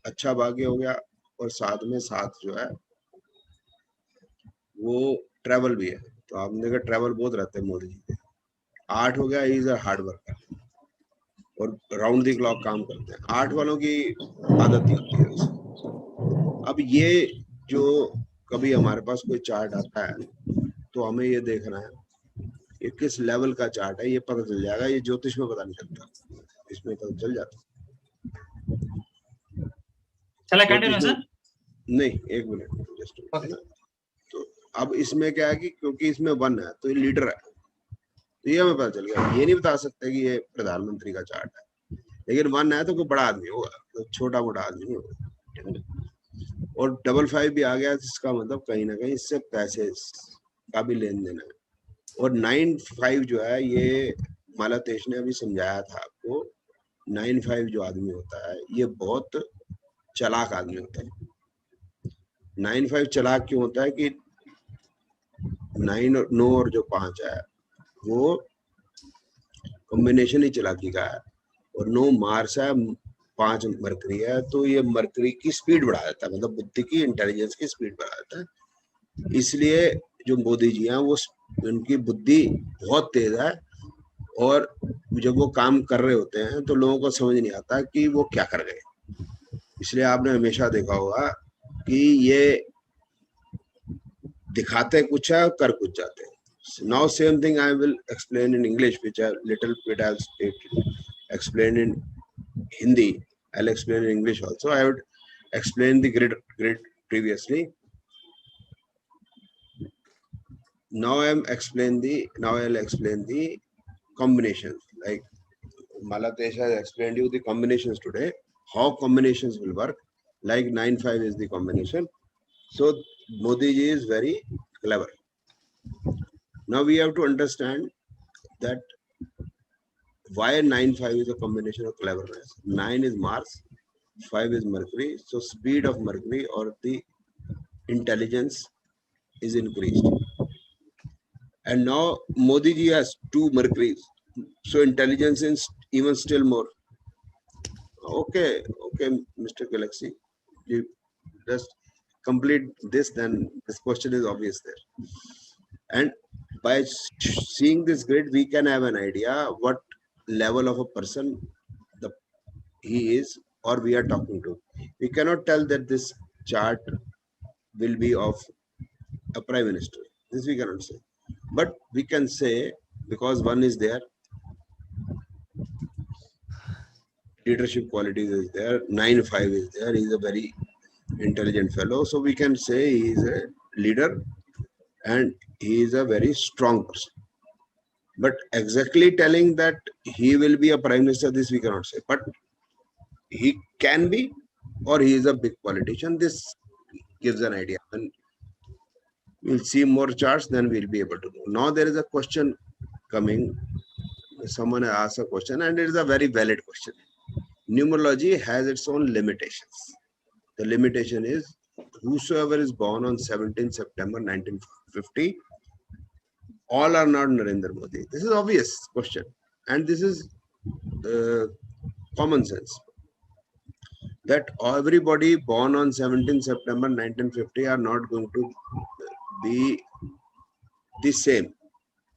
अच्छा भाग्य हो गया, और साथ में 7 जो है वो ट्रैवल भी है। तो आपने देखा ट्रैवल बहुत रहते हैं मोदी जी के। 8 हो गया, इज अ हार्ड वर्कर और राउंड द क्लॉक काम करते हैं। 8 वालों की आदत ही होती है वैसे। अब ये जो कभी हमारे पास कोई चार्ट आता है तो हमें ये देखना है ये किस लेवल का चार्ट है, ये पता चल जाएगा। ये ज्योतिष में पता नहीं चलता, इसमें पता चल जाता। चला ज्योतिष कंटिन्यू में सर। नहीं, 1 मिनट जस्ट। ओके। तो अब इसमें क्या है कि क्योंकि इसमें 1 है तो ये लीडर है, तो ये हमें पता चल गया। ये नहीं बता सकते कि ये प्रधानमंत्री का चार्ट है, लेकिन 1 है तो कोई बड़ा आदमी होगा, तो छोटा मोटा आदमी नहीं होगा। और 55 भी आ गया, जिसका मतलब कहीं ना कहीं इससे पैसे का भी लेन देन है। और 95 जो है, ये मालतेश ने अभी समझाया था आपको। 95 जो आदमी होता है ये बहुत चालाक आदमी होता है। 95 चालाक क्यों होता है कि 9 और जो 5 है वो कॉम्बिनेशन ही चालाकी का है, और 9 मार्स है, 5 मरकरी है, तो ये मरकरी की स्पीड बढ़ा देता है, मतलब बुद्धि की, इंटेलिजेंस की स्पीड बढ़ा देता है। इसलिए जो मोदी जी हैं वो उनकी बुद्धि बहुत तेज है, और जब वो काम कर रहे होते हैं तो लोगों को समझ नहीं आता कि वो क्या कर गए। इसलिए आपने हमेशा देखा होगा कि ये दिखाते कुछ है, कर कुछ जाते हैं। Now same thing I will explain in English, which a little bit I'll explain in Hindi. I'll explain in English also. I would explain the grid previously. Now I'll explain the combinations. Like Malatesh has explained you the combinations today, how combinations will work. Like 9-5 is the combination. So Modi ji is very clever. Now we have to understand that why 9-5 is a combination of cleverness. 9 is Mars, 5 is Mercury. So speed of Mercury or the intelligence is increased. And now Modi ji has 2 Mercuries. So intelligence is even still more. Okay, Mr. Galaxy. You just complete this, then this question is obvious there. And by seeing this grid, we can have an idea what level of a person he is or we are talking to. We cannot tell that this chart will be of a prime minister. This we cannot say. But we can say, because 1 is there, leadership qualities is there, 9-5 is there, he is a very intelligent fellow. So we can say he is a leader and he is a very strong person. But exactly telling that he will be a prime minister, this we cannot say. But he can be, or he is a big politician. This gives an idea. And we'll see more charts, then we'll be able to know. Now there is a question coming. Someone asked a question, and it is a very valid question. Numerology has its own limitations. The limitation is whosoever is born on 17 September 1950, all are not Narendra Modi. This is obvious question, and this is common sense. That everybody born on 17 September 1950 are not going to be the same.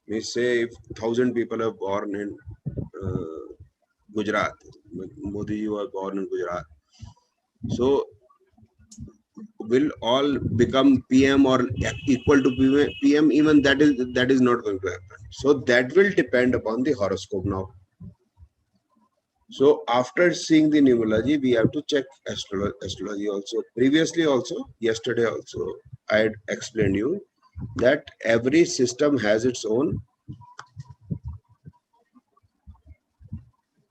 We say if 1,000 people are born in Gujarat, Modi ji was born in Gujarat, so will all become PM or equal to PM? Even that is not going to happen. So that will depend upon the horoscope now. So after seeing the numerology, we have to check astrology also. Previously also, yesterday also, I had explained you that every system has its own.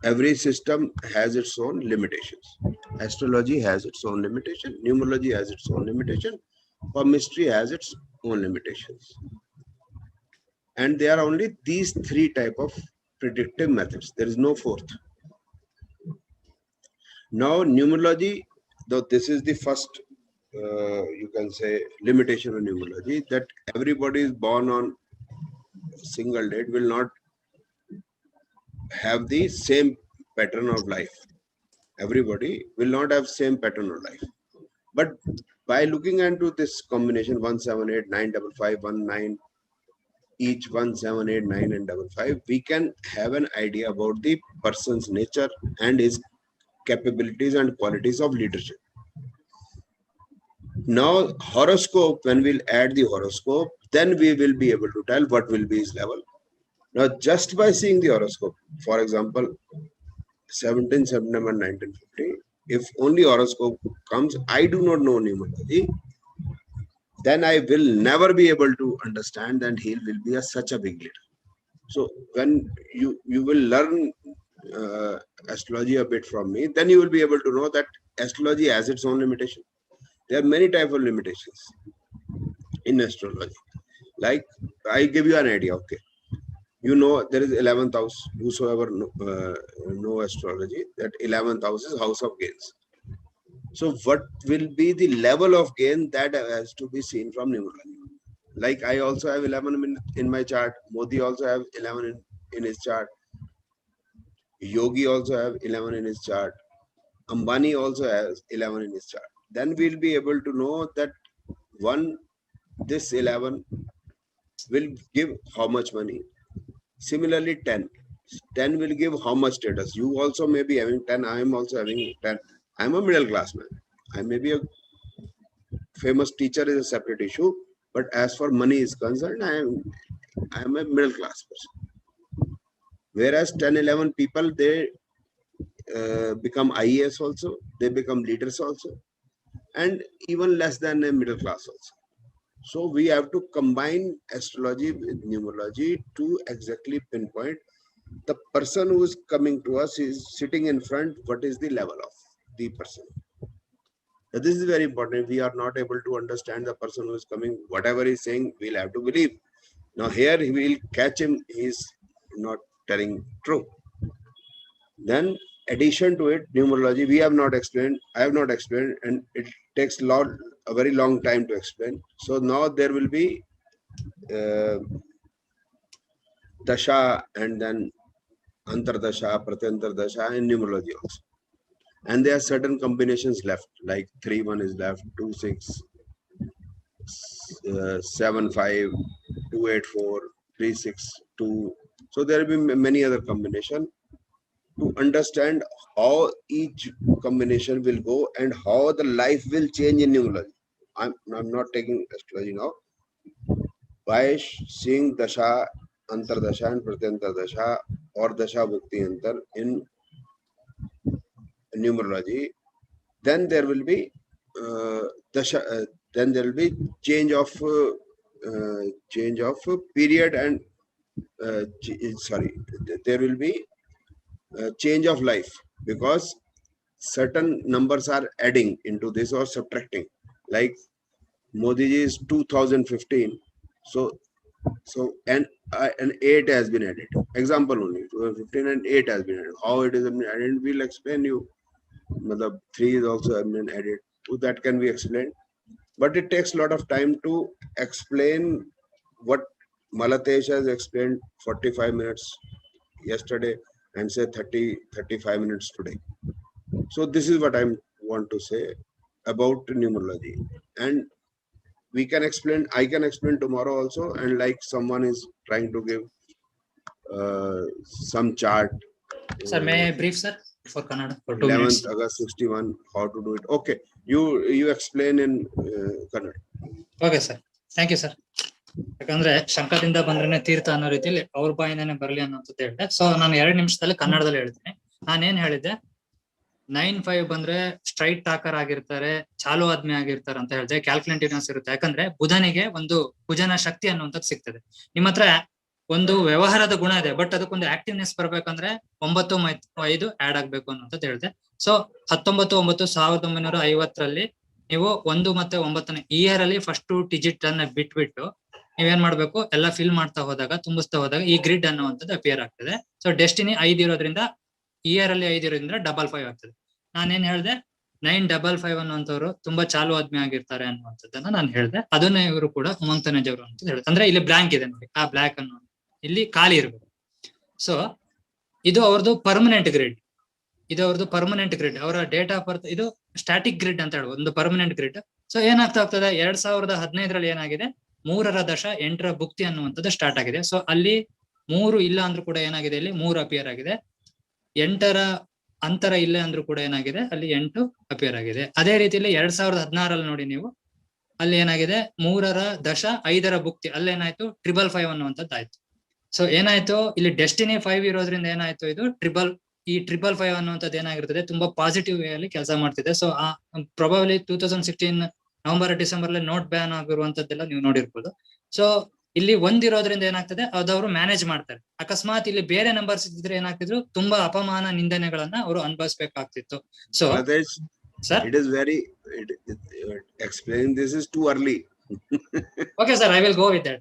Every system has its own limitations. Astrology has its own limitation. Numerology has its own limitation. Palmistry has its own limitations. And there are only these 3 type of predictive methods. There is no 4th. Now numerology, though this is the first, you can say, limitation of numerology, that everybody is born on single date will not have the same pattern of life. Everybody will not have same pattern of life. But by looking into this combination 178, 955, 19, each 178, 9 and 55, we can have an idea about the person's nature and his capabilities and qualities of leadership. Now, horoscope, when we'll add the horoscope, then we will be able to tell what will be his level. Now, just by seeing the horoscope, for example, 17 September 1950, if only horoscope comes, I do not know numerology, then I will never be able to understand that he will be such a big leader. So when you will learn astrology a bit from me, then you will be able to know that astrology has its own limitation. There are many types of limitations in astrology. Like, I give you an idea, okay. You know, there is 11th house. Whosoever know astrology, that 11th house is house of gains. So what will be the level of gain, that has to be seen from numerology. Like, I also have 11 in my chart. Modi also have 11 in his chart. Yogi also have 11 in his chart. Ambani also has 11 in his chart. Then we'll be able to know that this 11 will give how much money. Similarly, 10 will give how much status. You also may be having 10. I am also having 10. I am a middle class man. I may be a famous teacher is a separate issue, but as for money is concerned, I am a middle class person. Whereas 10, 11 people, they become IAS also, they become leaders also, and even less than a middle class also. So we have to combine astrology with numerology to exactly pinpoint the person who is coming to us is sitting in front, what is the level of the person. Now, this is very important. We are not able to understand the person who is coming, whatever he is saying, we'll have to believe. Now here we will catch him, he is not telling true. Then addition to it, numerology, we have not explained, I have not explained, and it takes a very long time to explain. So now there will be dasha and then antardasha, pratyantardasha in numerology also. And there are certain combinations left, like 3-1 is left, 2-6, 7-5, 2-8-4, 3-6-2. So there will be many other combinations to understand how each combination will go and how the life will change in numerology. I'm not taking astrology now. By seeing dasha, antardasha and pratyantardasha or dasha bhakti antar in numerology, then there will be then there will be change of period and there will be change of life, because certain numbers are adding into this or subtracting. Like Modi ji is 2015, so and 8 has been added. Example only, 2015 and 8 has been added. How it is added, we'll explain you. 3 is also been added. So that can be explained, but it takes a lot of time to explain what Malatesh has explained 45 minutes yesterday and say 35 minutes today. So this is what I want to say about numerology, and we can explain, I can explain tomorrow also, and like someone is trying to give some chart. Sir, may I brief, sir, for Kannada for 2 11th minutes? August 61, how to do it. Okay, you explain in Kannada. Okay, sir. Thank you, sir. ಯಾಕಂದ್ರೆ ಶಂಕದಿಂದ ಬಂದ್ರೆ ತೀರ್ಥ ಅನ್ನೋ ರೀತಿಯಲ್ಲಿ ಅವ್ರ ಬಾಯಿಂದಾನೆ ಬರ್ಲಿ ಅನ್ನೋಂಥದ್ದು ಹೇಳಿದೆ. So ನಾನು 2 ನಿಮಿಷದಲ್ಲಿ ಕನ್ನಡದಲ್ಲಿ ಹೇಳ್ತೀನಿ. ನಾನೇನ್ ಹೇಳಿದ್ದೆ, 9-5 ಬಂದ್ರೆ ಸ್ಟ್ರೈಟ್ ಟಾಕರ್ ಆಗಿರ್ತಾರೆ, ಚಾಲು ಆದ್ಮೆ ಆಗಿರ್ತಾರೆ ಅಂತ ಹೇಳಿದೆ. ಕ್ಯಾಲ್ಕುಲೇಟಿವ್ನೆಸ್ ಇರುತ್ತೆ, ಯಾಕಂದ್ರೆ ಬುಧನಿಗೆ ಒಂದು ಕುಜನ ಶಕ್ತಿ ಅನ್ನುವಂಥದ್ದು ಸಿಗ್ತದೆ. ನಿಮ್ಮ ಹತ್ರ ಒಂದು ವ್ಯವಹಾರದ ಗುಣ ಇದೆ, ಬಟ್ ಅದಕ್ಕೊಂದು ಆಕ್ಟಿವ್ನೆಸ್ ಬರ್ಬೇಕಂದ್ರೆ 9-5 ಆಡ್ ಆಗ್ಬೇಕು ಅನ್ನೋಂಥದ್ದು ಹೇಳಿದೆ. ಸೊ 19-9-1950 ನೀವು 1 ಮತ್ತೆ 9ನೇ ಇಯರ್ ಅಲ್ಲಿ ಫಸ್ಟ್ ಡಿಜಿಟ್ ಅನ್ನ ಬಿಟ್ಬಿಟ್ಟು ನೀವೇನ್ ಮಾಡ್ಬೇಕು, ಎಲ್ಲ ಫಿಲ್ ಮಾಡ್ತಾ ಹೋದಾಗ, ತುಂಬಿಸ್ತಾ ಹೋದಾಗ ಈ ಗ್ರಿಡ್ ಅನ್ನುವಂಥದ್ದು ಅಪಿಯರ್ ಆಗ್ತದೆ. ಸೊ ಡೆಸ್ಟಿನಿ 5 ಇರೋದ್ರಿಂದ, ಇಯರ್ ಅಲ್ಲಿ 5 ಇರೋದ್ರಿಂದ 55 ಆಗ್ತದೆ. ನಾನೇನ್ ಹೇಳ್ದೆ, 955 ಅನ್ನುವಂಥವ್ರು ತುಂಬಾ ಚಾಲು ಆದ್ಮೆ ಆಗಿರ್ತಾರೆ ಅನ್ನುವಂಥದ್ದನ್ನ ನಾನು ಹೇಳ್ದೆ. ಅದನ್ನೇ ಇವರು ಕೂಡ ಉಮಂಗ್ ತನೇಜ್ ಅವರು ಅಂತ ಹೇಳಿದೆ. ಅಂದ್ರೆ ಇಲ್ಲಿ ಬ್ಲಾಂಕ್ ಇದೆ ನೋಡಿ, ಆ ಬ್ಲಾಕ್ ಅನ್ನು ಇಲ್ಲಿ ಖಾಲಿ ಇರ್ಬೇಕು. ಸೊ ಇದು ಅವ್ರದ್ದು ಪರ್ಮನೆಂಟ್ ಗ್ರಿಡ್. ಅವರ ಡೇಟ್ ಆಫ್ ಬರ್ತ್ ಇದು ಸ್ಟಾಟಿಕ್ ಗ್ರಿಡ್ ಅಂತ ಹೇಳುವ ಒಂದು ಪರ್ಮನೆಂಟ್ ಗ್ರಿಡ್. ಸೊ ಏನಾಗ್ತಾ ಹೋಗ್ತದೆ, 2015 ಏನಾಗಿದೆ, 3/8 ಭುಕ್ತಿ ಅನ್ನುವಂಥದ್ದು ಸ್ಟಾರ್ಟ್ ಆಗಿದೆ. ಸೊ ಅಲ್ಲಿ 3 ಇಲ್ಲ ಅಂದ್ರೂ ಕೂಡ ಏನಾಗಿದೆ, ಇಲ್ಲಿ 3 ಅಪಿಯರ್ ಆಗಿದೆ. 8ರ ಅಂತರ ಇಲ್ಲ ಅಂದ್ರೂ ಕೂಡ ಏನಾಗಿದೆ, ಅಲ್ಲಿ 8 ಅಪಿಯರ್ ಆಗಿದೆ. ಅದೇ ರೀತಿಯಲ್ಲಿ 2016 ನೋಡಿ ನೀವು, ಅಲ್ಲಿ ಏನಾಗಿದೆ 3/5 ಭುಕ್ತಿ, ಅಲ್ಲೇನಾಯ್ತು 555 ಅನ್ನುವಂಥದ್ದು ಆಯ್ತು. ಸೊ ಏನಾಯ್ತು, ಇಲ್ಲಿ ಡೆಸ್ಟಿನಿ 5 ಇರೋದ್ರಿಂದ ಏನಾಯ್ತು, ಇದು 555 ಅನ್ನುವಂಥದ್ದು ಏನಾಗಿರ್ತದೆ, ತುಂಬಾ ಪಾಸಿಟಿವ್ ವೇ ಅಲ್ಲಿ ಕೆಲಸ ಮಾಡ್ತಿದೆ. ಸೊ ಪ್ರೊಬಬ್ಲಿ 2016 ನವೆಂಬರ್ ಡಿಸೆಂಬರ್ ಅಲ್ಲಿ ನೋಟ್ ಬ್ಯಾನ್ ಆಗಿರುವಂತದ್ದೆಲ್ಲ ನೀವು ನೋಡಿರ್ಬೋದು. ಸೊ ಇಲ್ಲಿ ಒಂದಿರೋದ್ರಿಂದ ಏನಾಗ್ತದೆ, ಅದವರು ಮ್ಯಾನೇಜ್ ಮಾಡ್ತಾರೆ. ಅಕಸ್ಮಾತ್ ಇಲ್ಲಿ ಬೇರೆ ನಂಬರ್ಸ್ ಇದ್ದಿದ್ರೆ ಏನಾಗ್ತಿದ್ರು, ತುಂಬಾ ಅಪಮಾನ ನಿಂದನೆಗಳನ್ನ ಅವರು ಅನುಭವಿಸ್ಬೇಕಾಗ್ತಿತ್ತು. So sir, it is very explaining this is too early. Okay sir, I will go with that.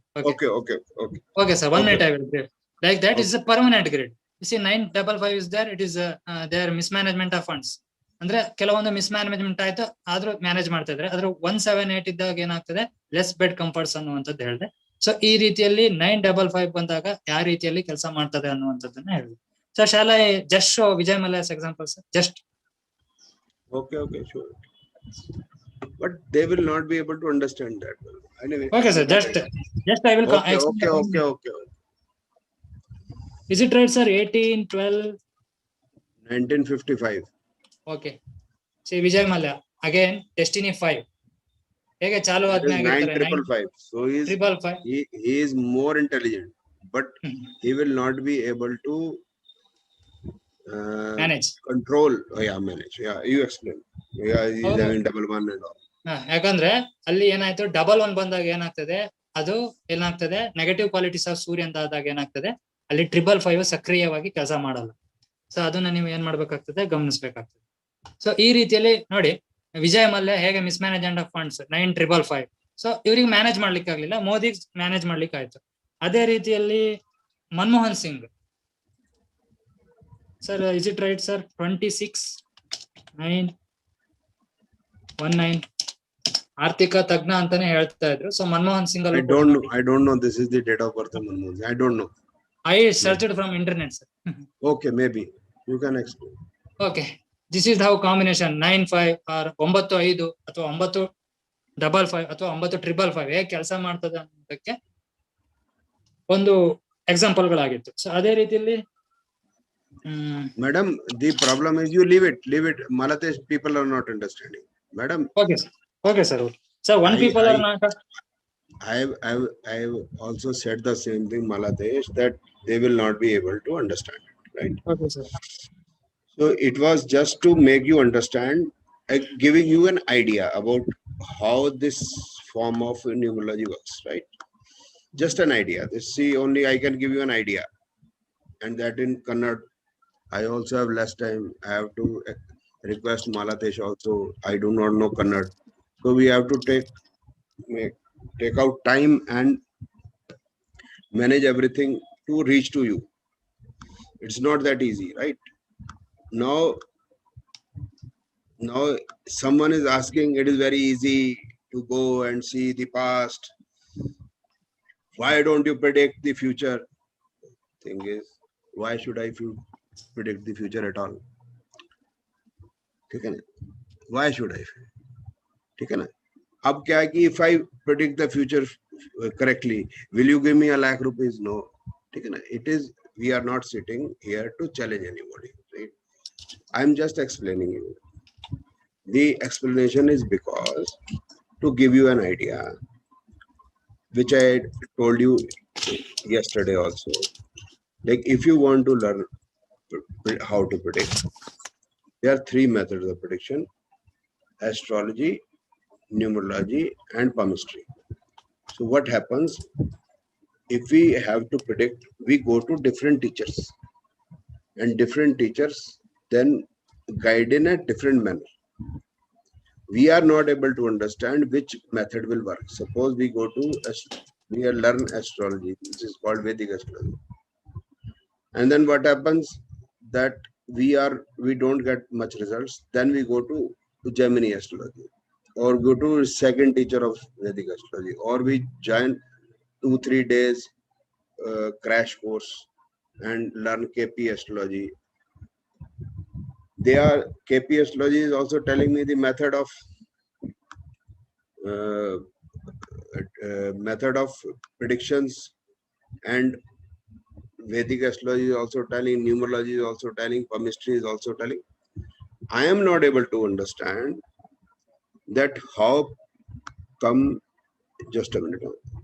Okay sir, 1 minute I will give. Like that is a permanent grid. You see 955 is there, it is their mismanagement of funds. ಅಂದ್ರೆ ಕೆಲವೊಂದು mismanagement ಆಯ್ತು, ಆದ್ರೂ manage ಮಾಡ್ತಾ ಇದ್ರೆ. ಅದ್ರ 178 ಇದ್ದಾಗ ಏನಾಗ್ತದೆ, less bed comforts ಅನ್ನುವಂಥದ್ದು ಹೇಳಿದೆ. ಸೊ ಈ ರೀತಿಯಲ್ಲಿ 955 ಬಂದಾಗ ಯಾವ ರೀತಿಯಲ್ಲಿ ಕೆಲಸ ಮಾಡ್ತದೆ ಅನ್ನುವಂಥದ್ದನ್ನ ಹೇಳಿದೆ. ಸೊ ಶಾಲಾ just show Vijay Mallya's example sir, just. Okay, sure. But they will not be able to understand that. Anyway. Okay sir, just I will Okay. Is it right sir? 1812 1955. Okay. See Vijay Mallya again, Destiny 5 ಹೇಗೆ ಚಾಲು ಆದ್ಮೇಲೆ 9555. So he is more intelligent, but he will not be able to manage, control. Manage. You explain. He's having 11 and all. ಯಾಕಂದ್ರೆ ಅಲ್ಲಿ ಏನಾಯ್ತು, 11 ಬಂದಾಗ ಏನಾಗ್ತದೆ, ಅದು ಏನಾಗ್ತದೆ, ನೆಗೆಟಿವ್ ಕ್ವಾಲಿಟೀಸ್ ಆಫ್ ಸೂರ್ಯ ಅಂತ ಆದಾಗ ಏನಾಗ್ತದೆ, ಅಲ್ಲಿ 555 ಸಕ್ರಿಯವಾಗಿ ಕೆಲಸ ಮಾಡಲ್ಲ. ಸೊ ಅದನ್ನ ನೀವು ಏನ್ ಮಾಡ್ಬೇಕಾಗ್ತದೆ, ಗಮನಿಸ್ಬೇಕಾಗ್ತದೆ. ಸೊ ಈ ರೀತಿಯಲ್ಲಿ ನೋಡಿ, ವಿಜಯ್ ಮಲ್ಯ ಹೇಗೆ ಮಿಸ್ಮ್ಯಾನೇಜ್ಮೆಂಟ್ ಆಫ್ ಫಂಡ್ಸ್ 9555. ಸೊ ಇವ್ರಿಗೆ ಮ್ಯಾನೇಜ್ ಮಾಡ್ಲಿಕ್ಕೆ ಆಗ್ಲಿಲ್ಲ, ಮೋದಿ ಮ್ಯಾನೇಜ್ ಮಾಡ್ಲಿಕ್ಕೆ ಆಯ್ತು. ಅದೇ ರೀತಿಯಲ್ಲಿ Manmohan Singh sir, is it right sir? 26/9/19 ಆರ್ಥಿಕ ತಜ್ಞ ಅಂತಾನೆ ಹೇಳ್ತಾ ಇದ್ರು. So Manmohan Singh I don't know this is the date of birth of Manmohan Singh. I don't know. I searched from internet sir. Okay, maybe you can explain. Okay, this is how combination 95 or 95 ಅಥವಾ 955 ಅಥವಾ 9555 ಹೇಗೆ ಕೆಲಸ ಮಾಡ್ತದೆ ಅನ್ನೋದಕ್ಕೆ ಒಂದು example ಗಳಾಗಿತ್ತು. So ಅದೇ ರೀತಿಯಲ್ಲಿ Madam, the problem is you leave it. Malatesh people are not understanding. Madam. Okay sir. So one people are not. I've also said the same thing, Malatesh, that they will not be able to understand it, right? Okay sir. So it was just to make you understand, giving you an idea about how this form of numerology works, right? Just an idea. See, only I can give you an idea, and that in Kannada. I also have less time. I have to request Malatesh also. I do not know Kannada, so we have to take out time and manage everything to reach to you. It's not that easy, right? Now someone is asking, it is very easy to go and see the past. Why don't you predict the future? Thing is, why should I predict the future at all? Okay, why should I? Okay, अब क्या है कि if I predict the future correctly, will you give me ₹1,00,000? No. Okay, it is, we are not sitting here to challenge anybody, right? I'm just explaining you. The explanation is because to give you an idea, which I told you yesterday also. Like if you want to learn how to predict, there are 3 methods of prediction: astrology, numerology, and palmistry. So what happens if we have to predict? We go to different teachers, and different teachers then guide in a different manner. We are not able to understand which method will work. Suppose we go to we learn astrology, which is called Vedic astrology, and then what happens that we don't get much results. Then we go to Gemini astrology, or go to second teacher of Vedic astrology, or we join 2-3 days crash course and learn KP astrology. KP astrology is also telling me the method of predictions, and Vedic astrology is also telling, numerology is also telling, palmistry is also telling. I am not able to understand that how come. Just a minute.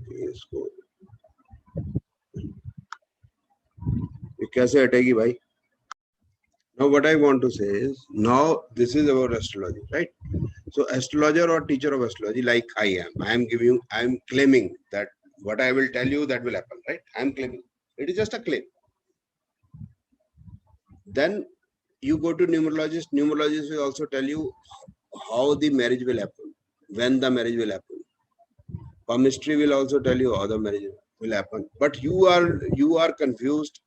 इसको ये कैसे हटेगी भाई? Now what I want to say is, now this is about astrology, right? So astrologer or teacher of astrology, like I am claiming that what I will tell you, that will happen, right? I am claiming. It is just a claim. Then you go to numerologist. Numerologist will also tell you how the marriage will happen, when the marriage will happen. Palmistry will also tell you how the marriage will happen. But you are confused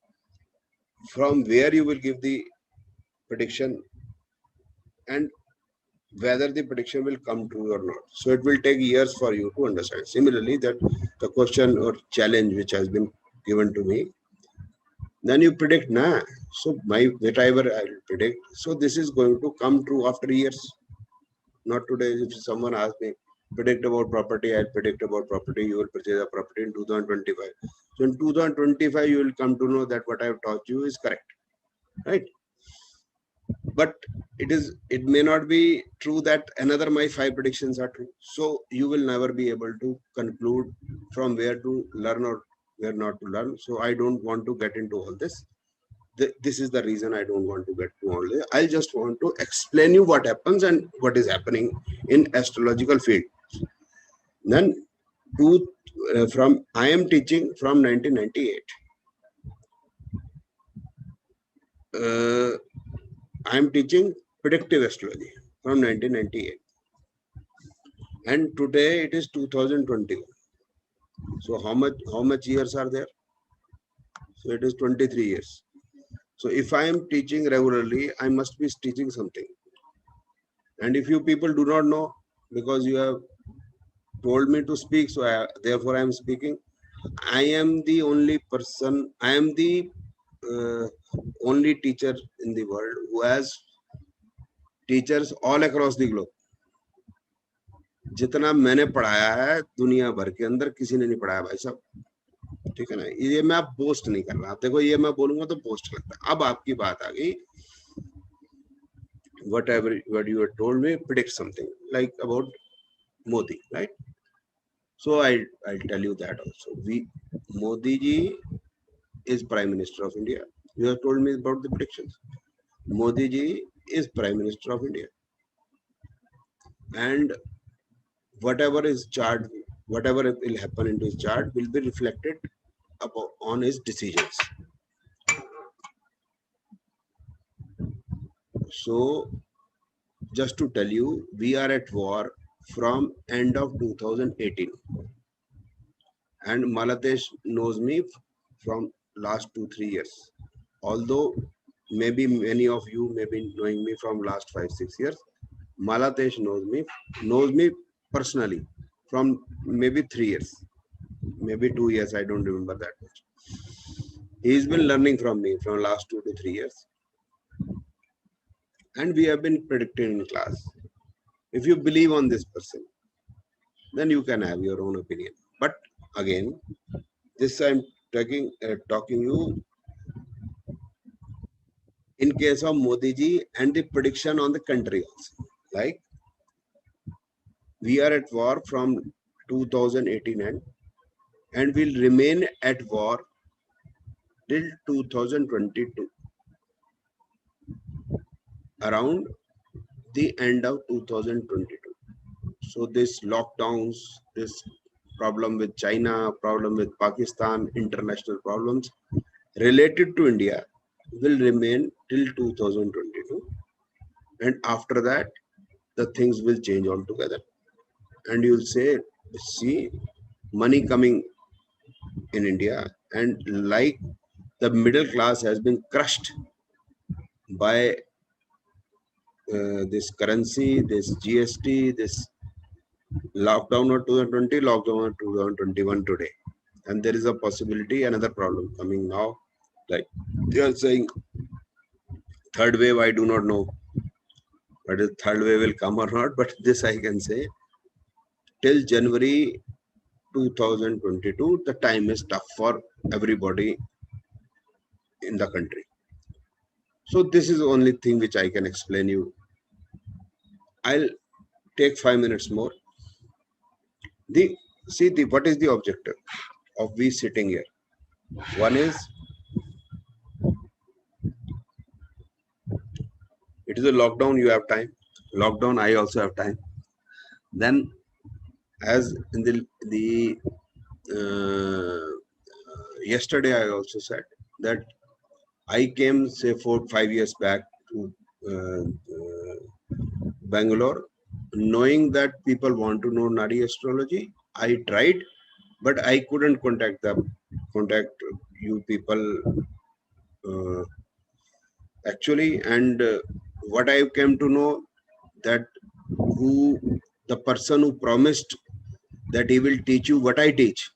from where you will give the prediction and whether the prediction will come true or not. So it will take years for you to understand. Similarly, that the question or challenge which has been given to me, then you predict, nah. So whatever I will predict, so this is going to come true after years, not today. If someone asks me, predict about property, I'll predict about property. You will purchase a property in 2025. So in 2025, you will come to know that what I have taught you is correct, right? But it may not be true that another my 5 predictions are true. So you will never be able to conclude from where to learn or where not to learn. So I don't want to get into all this. This is the reason I don't want to get to all this. I just want to explain you what happens and what is happening in astrological field. Then I am teaching from 1998. I am teaching predictive astrology from 1998, and today it is 2021. So how much years are there? So it is 23 years. So if I am teaching regularly, I must be teaching something. And if you people do not know, because you have told me to speak, so therefore I am speaking. I am the only person, I am the only teacher in the world who has teachers all across the globe. जितना मैंने पढ़ाया है दुनिया भर के अंदर किसी ने नहीं पढ़ाया भाई साहब, ठीक है ना? ये मैं आप पोस्ट नहीं कर रहा, आप देखो ये मैं बोलूंगा तो पोस्ट लगता है. अब आपकी बात आ गई, what you had told me, predict something like about Modi, right? So I'll tell you that also. Modi ji is Prime Minister of India. You have told me about the predictions. Modi ji is Prime Minister of India, and whatever is chart, whatever will happen into his chart will be reflected on his decisions. So just to tell you, we are at war from end of 2018, and Malatesh knows me from last 2-3 years. Although maybe many of you may be knowing me from last 5-6 years, Malatesh knows me personally from maybe 3 years, maybe 2 years. I don't remember that much. He's been learning from me from last 2 to 3 years, and we have been predicting in class. If you believe on this person, then you can have your own opinion. But again, this I'm talking you in case of Modi ji and the prediction on the country also. Like, we are at war from 2018 and will remain at war till 2022, around the end of 2022. So this lockdowns, this problem with China, problem with Pakistan, international problems related to India will remain till 2022, and after that the things will change altogether, and you'll say, see money coming in India, and like the middle class has been crushed by this currency, this GST, this lockdown of 2020, lockdown of 2021 today, and there is a possibility another problem coming now. Like they are saying, third wave, I do not know whether third wave will come or not, but this I can say, till January 2022, the time is tough for everybody in the country. So this is the only thing which I can explain you. I'll take 5 minutes more. What is the objective of we sitting here? One is, it is a lockdown, you have time. Lockdown, I also have time. Then, as in the yesterday, I also said that I came, say, 4-5 years back to Bangalore, knowing that people want to know Nadi astrology. I tried, but I couldn't contact you people actually. And what I came to know, that the person who promised that he will teach you what I teach,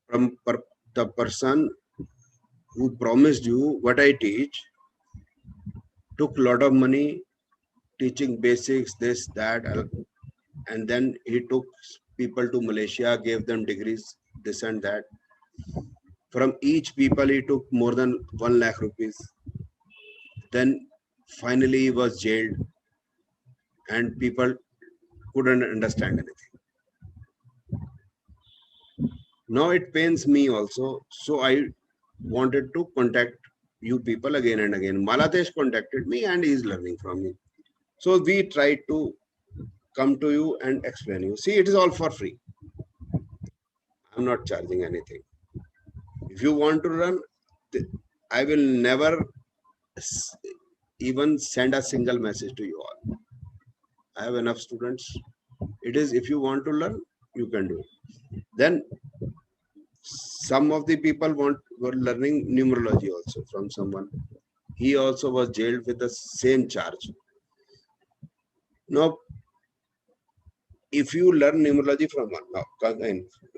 the person who promised you what I teach took a lot of money teaching basics, this, that, and then he took people to Malaysia, gave them degrees, this and that. From each people, he took more than 1 lakh rupees. Then finally he was jailed, and people couldn't understand anything. Now it pains me also, so I wanted to contact you people again and again. Malatesh contacted me and he is learning from me. So we tried to come to you and explain you. See, it is all for free. I'm not charging anything. If you want to run, I will never even send a single message to you all. I have enough students. It is, if you want to learn, you can do it. Then some of the people were learning numerology also from someone. He also was jailed with the same charge. Now, if you learn numerology from one,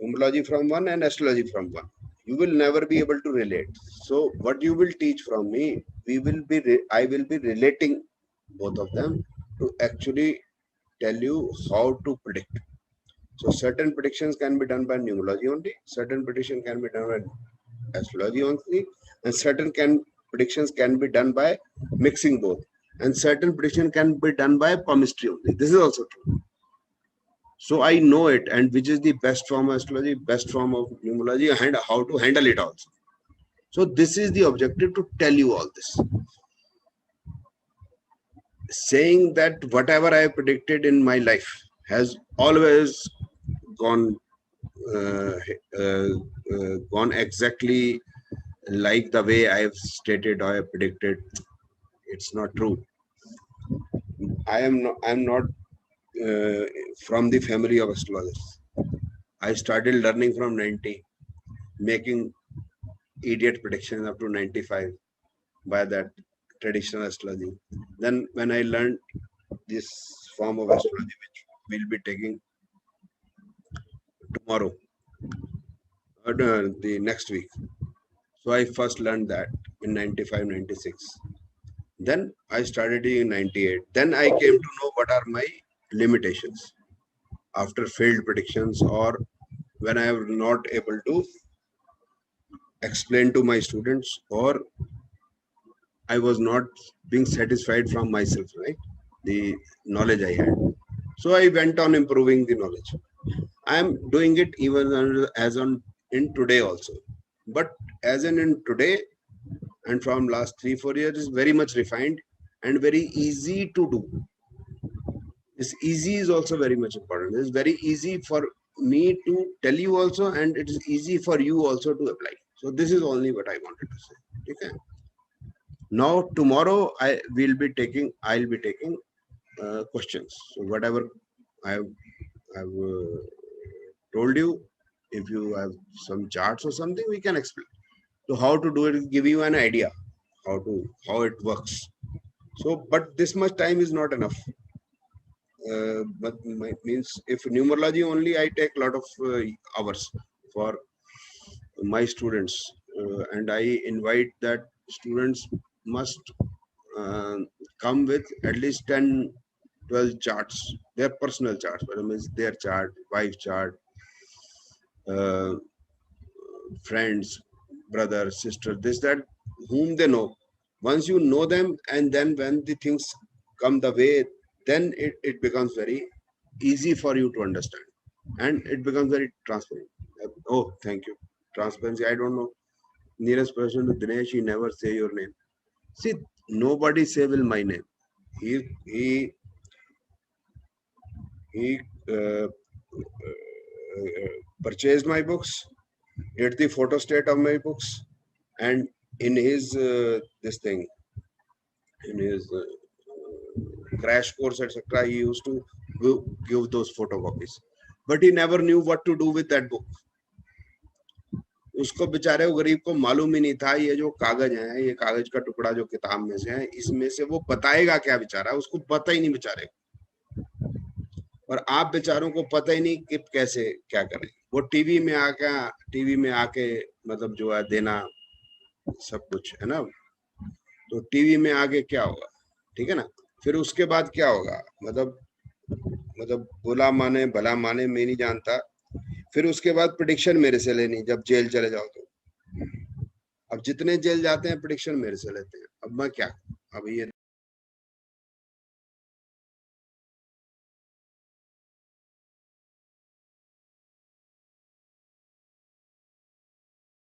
numerology from one and astrology from one, you will never be able to relate. So what you will teach from me, I will be relating both of them to actually tell you how to predict. So certain predictions can be done by numerology only, certain prediction can be done by astrology only, and certain predictions can be done by mixing both, and certain prediction can be done by palmistry only. This is also true. So I know it, and which is the best form of astrology, best form of numerology, and how to handle it also. So this is the objective, to tell you all this. Saying that whatever I predicted in my life has always gone exactly like the way I have stated or I predicted. It's not true. I'm not from the family of astrologers. I started learning from 90, making idiot predictions up to 95 by that traditional astrology. Then when I learned this form of astrology, which we'll be taking tomorrow, or the next week. So I first learned that in 95, 96. Then I started in 98. Then I came to know what are my limitations after failed predictions, or when I am not able to explain to my students, or I was not being satisfied from myself, right? The knowledge I had. So I went on improving the knowledge. I am doing it even in today also. But as in today and from last 3-4 years is very much refined and very easy to do. This easy is also very much important. It is very easy for me to tell you also, and it is easy for you also to apply. So this is only what I wanted to say. Okay. Now tomorrow I'll be taking questions. So whatever I've told you, if you have some charts or something, we can explain. So how to do it, give you an idea how it works. So, but this much time is not enough. But means if numerology only, I take a lot of hours. for my students, and I invite that students must come with at least 10 12 charts, their personal charts, but means their chart, wife chart, uh, friends, brother, sister, this, that, whom they know. Once you know them, and then when the things come the way, then it becomes very easy for you to understand, and it becomes very transparent. Oh, thank you. Transparency, I don't know. Nearest person to Dinesh, he never say your name. See, nobody say will my name. He he he purchased my books, did the photo state of my books, and in his this thing, in his crash course, etc., he used to give those photocopies, but he never knew what to do with that book. उसको बेचारे वो गरीब को मालूम ही नहीं था ये जो कागज है, ये कागज का टुकड़ा जो किताब में से है, इसमें से वो बताएगा क्या बेचारा, उसको पता ही नहीं बेचारे को। और आप बेचारों को पता ही नहीं कि कैसे क्या करें। वो टीवी में आके मतलब जो है देना सब कुछ है ना, तो टीवी में आगे क्या होगा, ठीक है ना। फिर उसके बाद क्या होगा, मतलब बुला माने भला माने मैं नहीं जानता। फिर उसके बाद प्रेडिक्शन मेरे से लेनी, जब जेल चले जाओ तो। अब जितने जेल जाते हैं प्रेडिक्शन मेरे से लेते हैं। अब मैं क्या, अब ये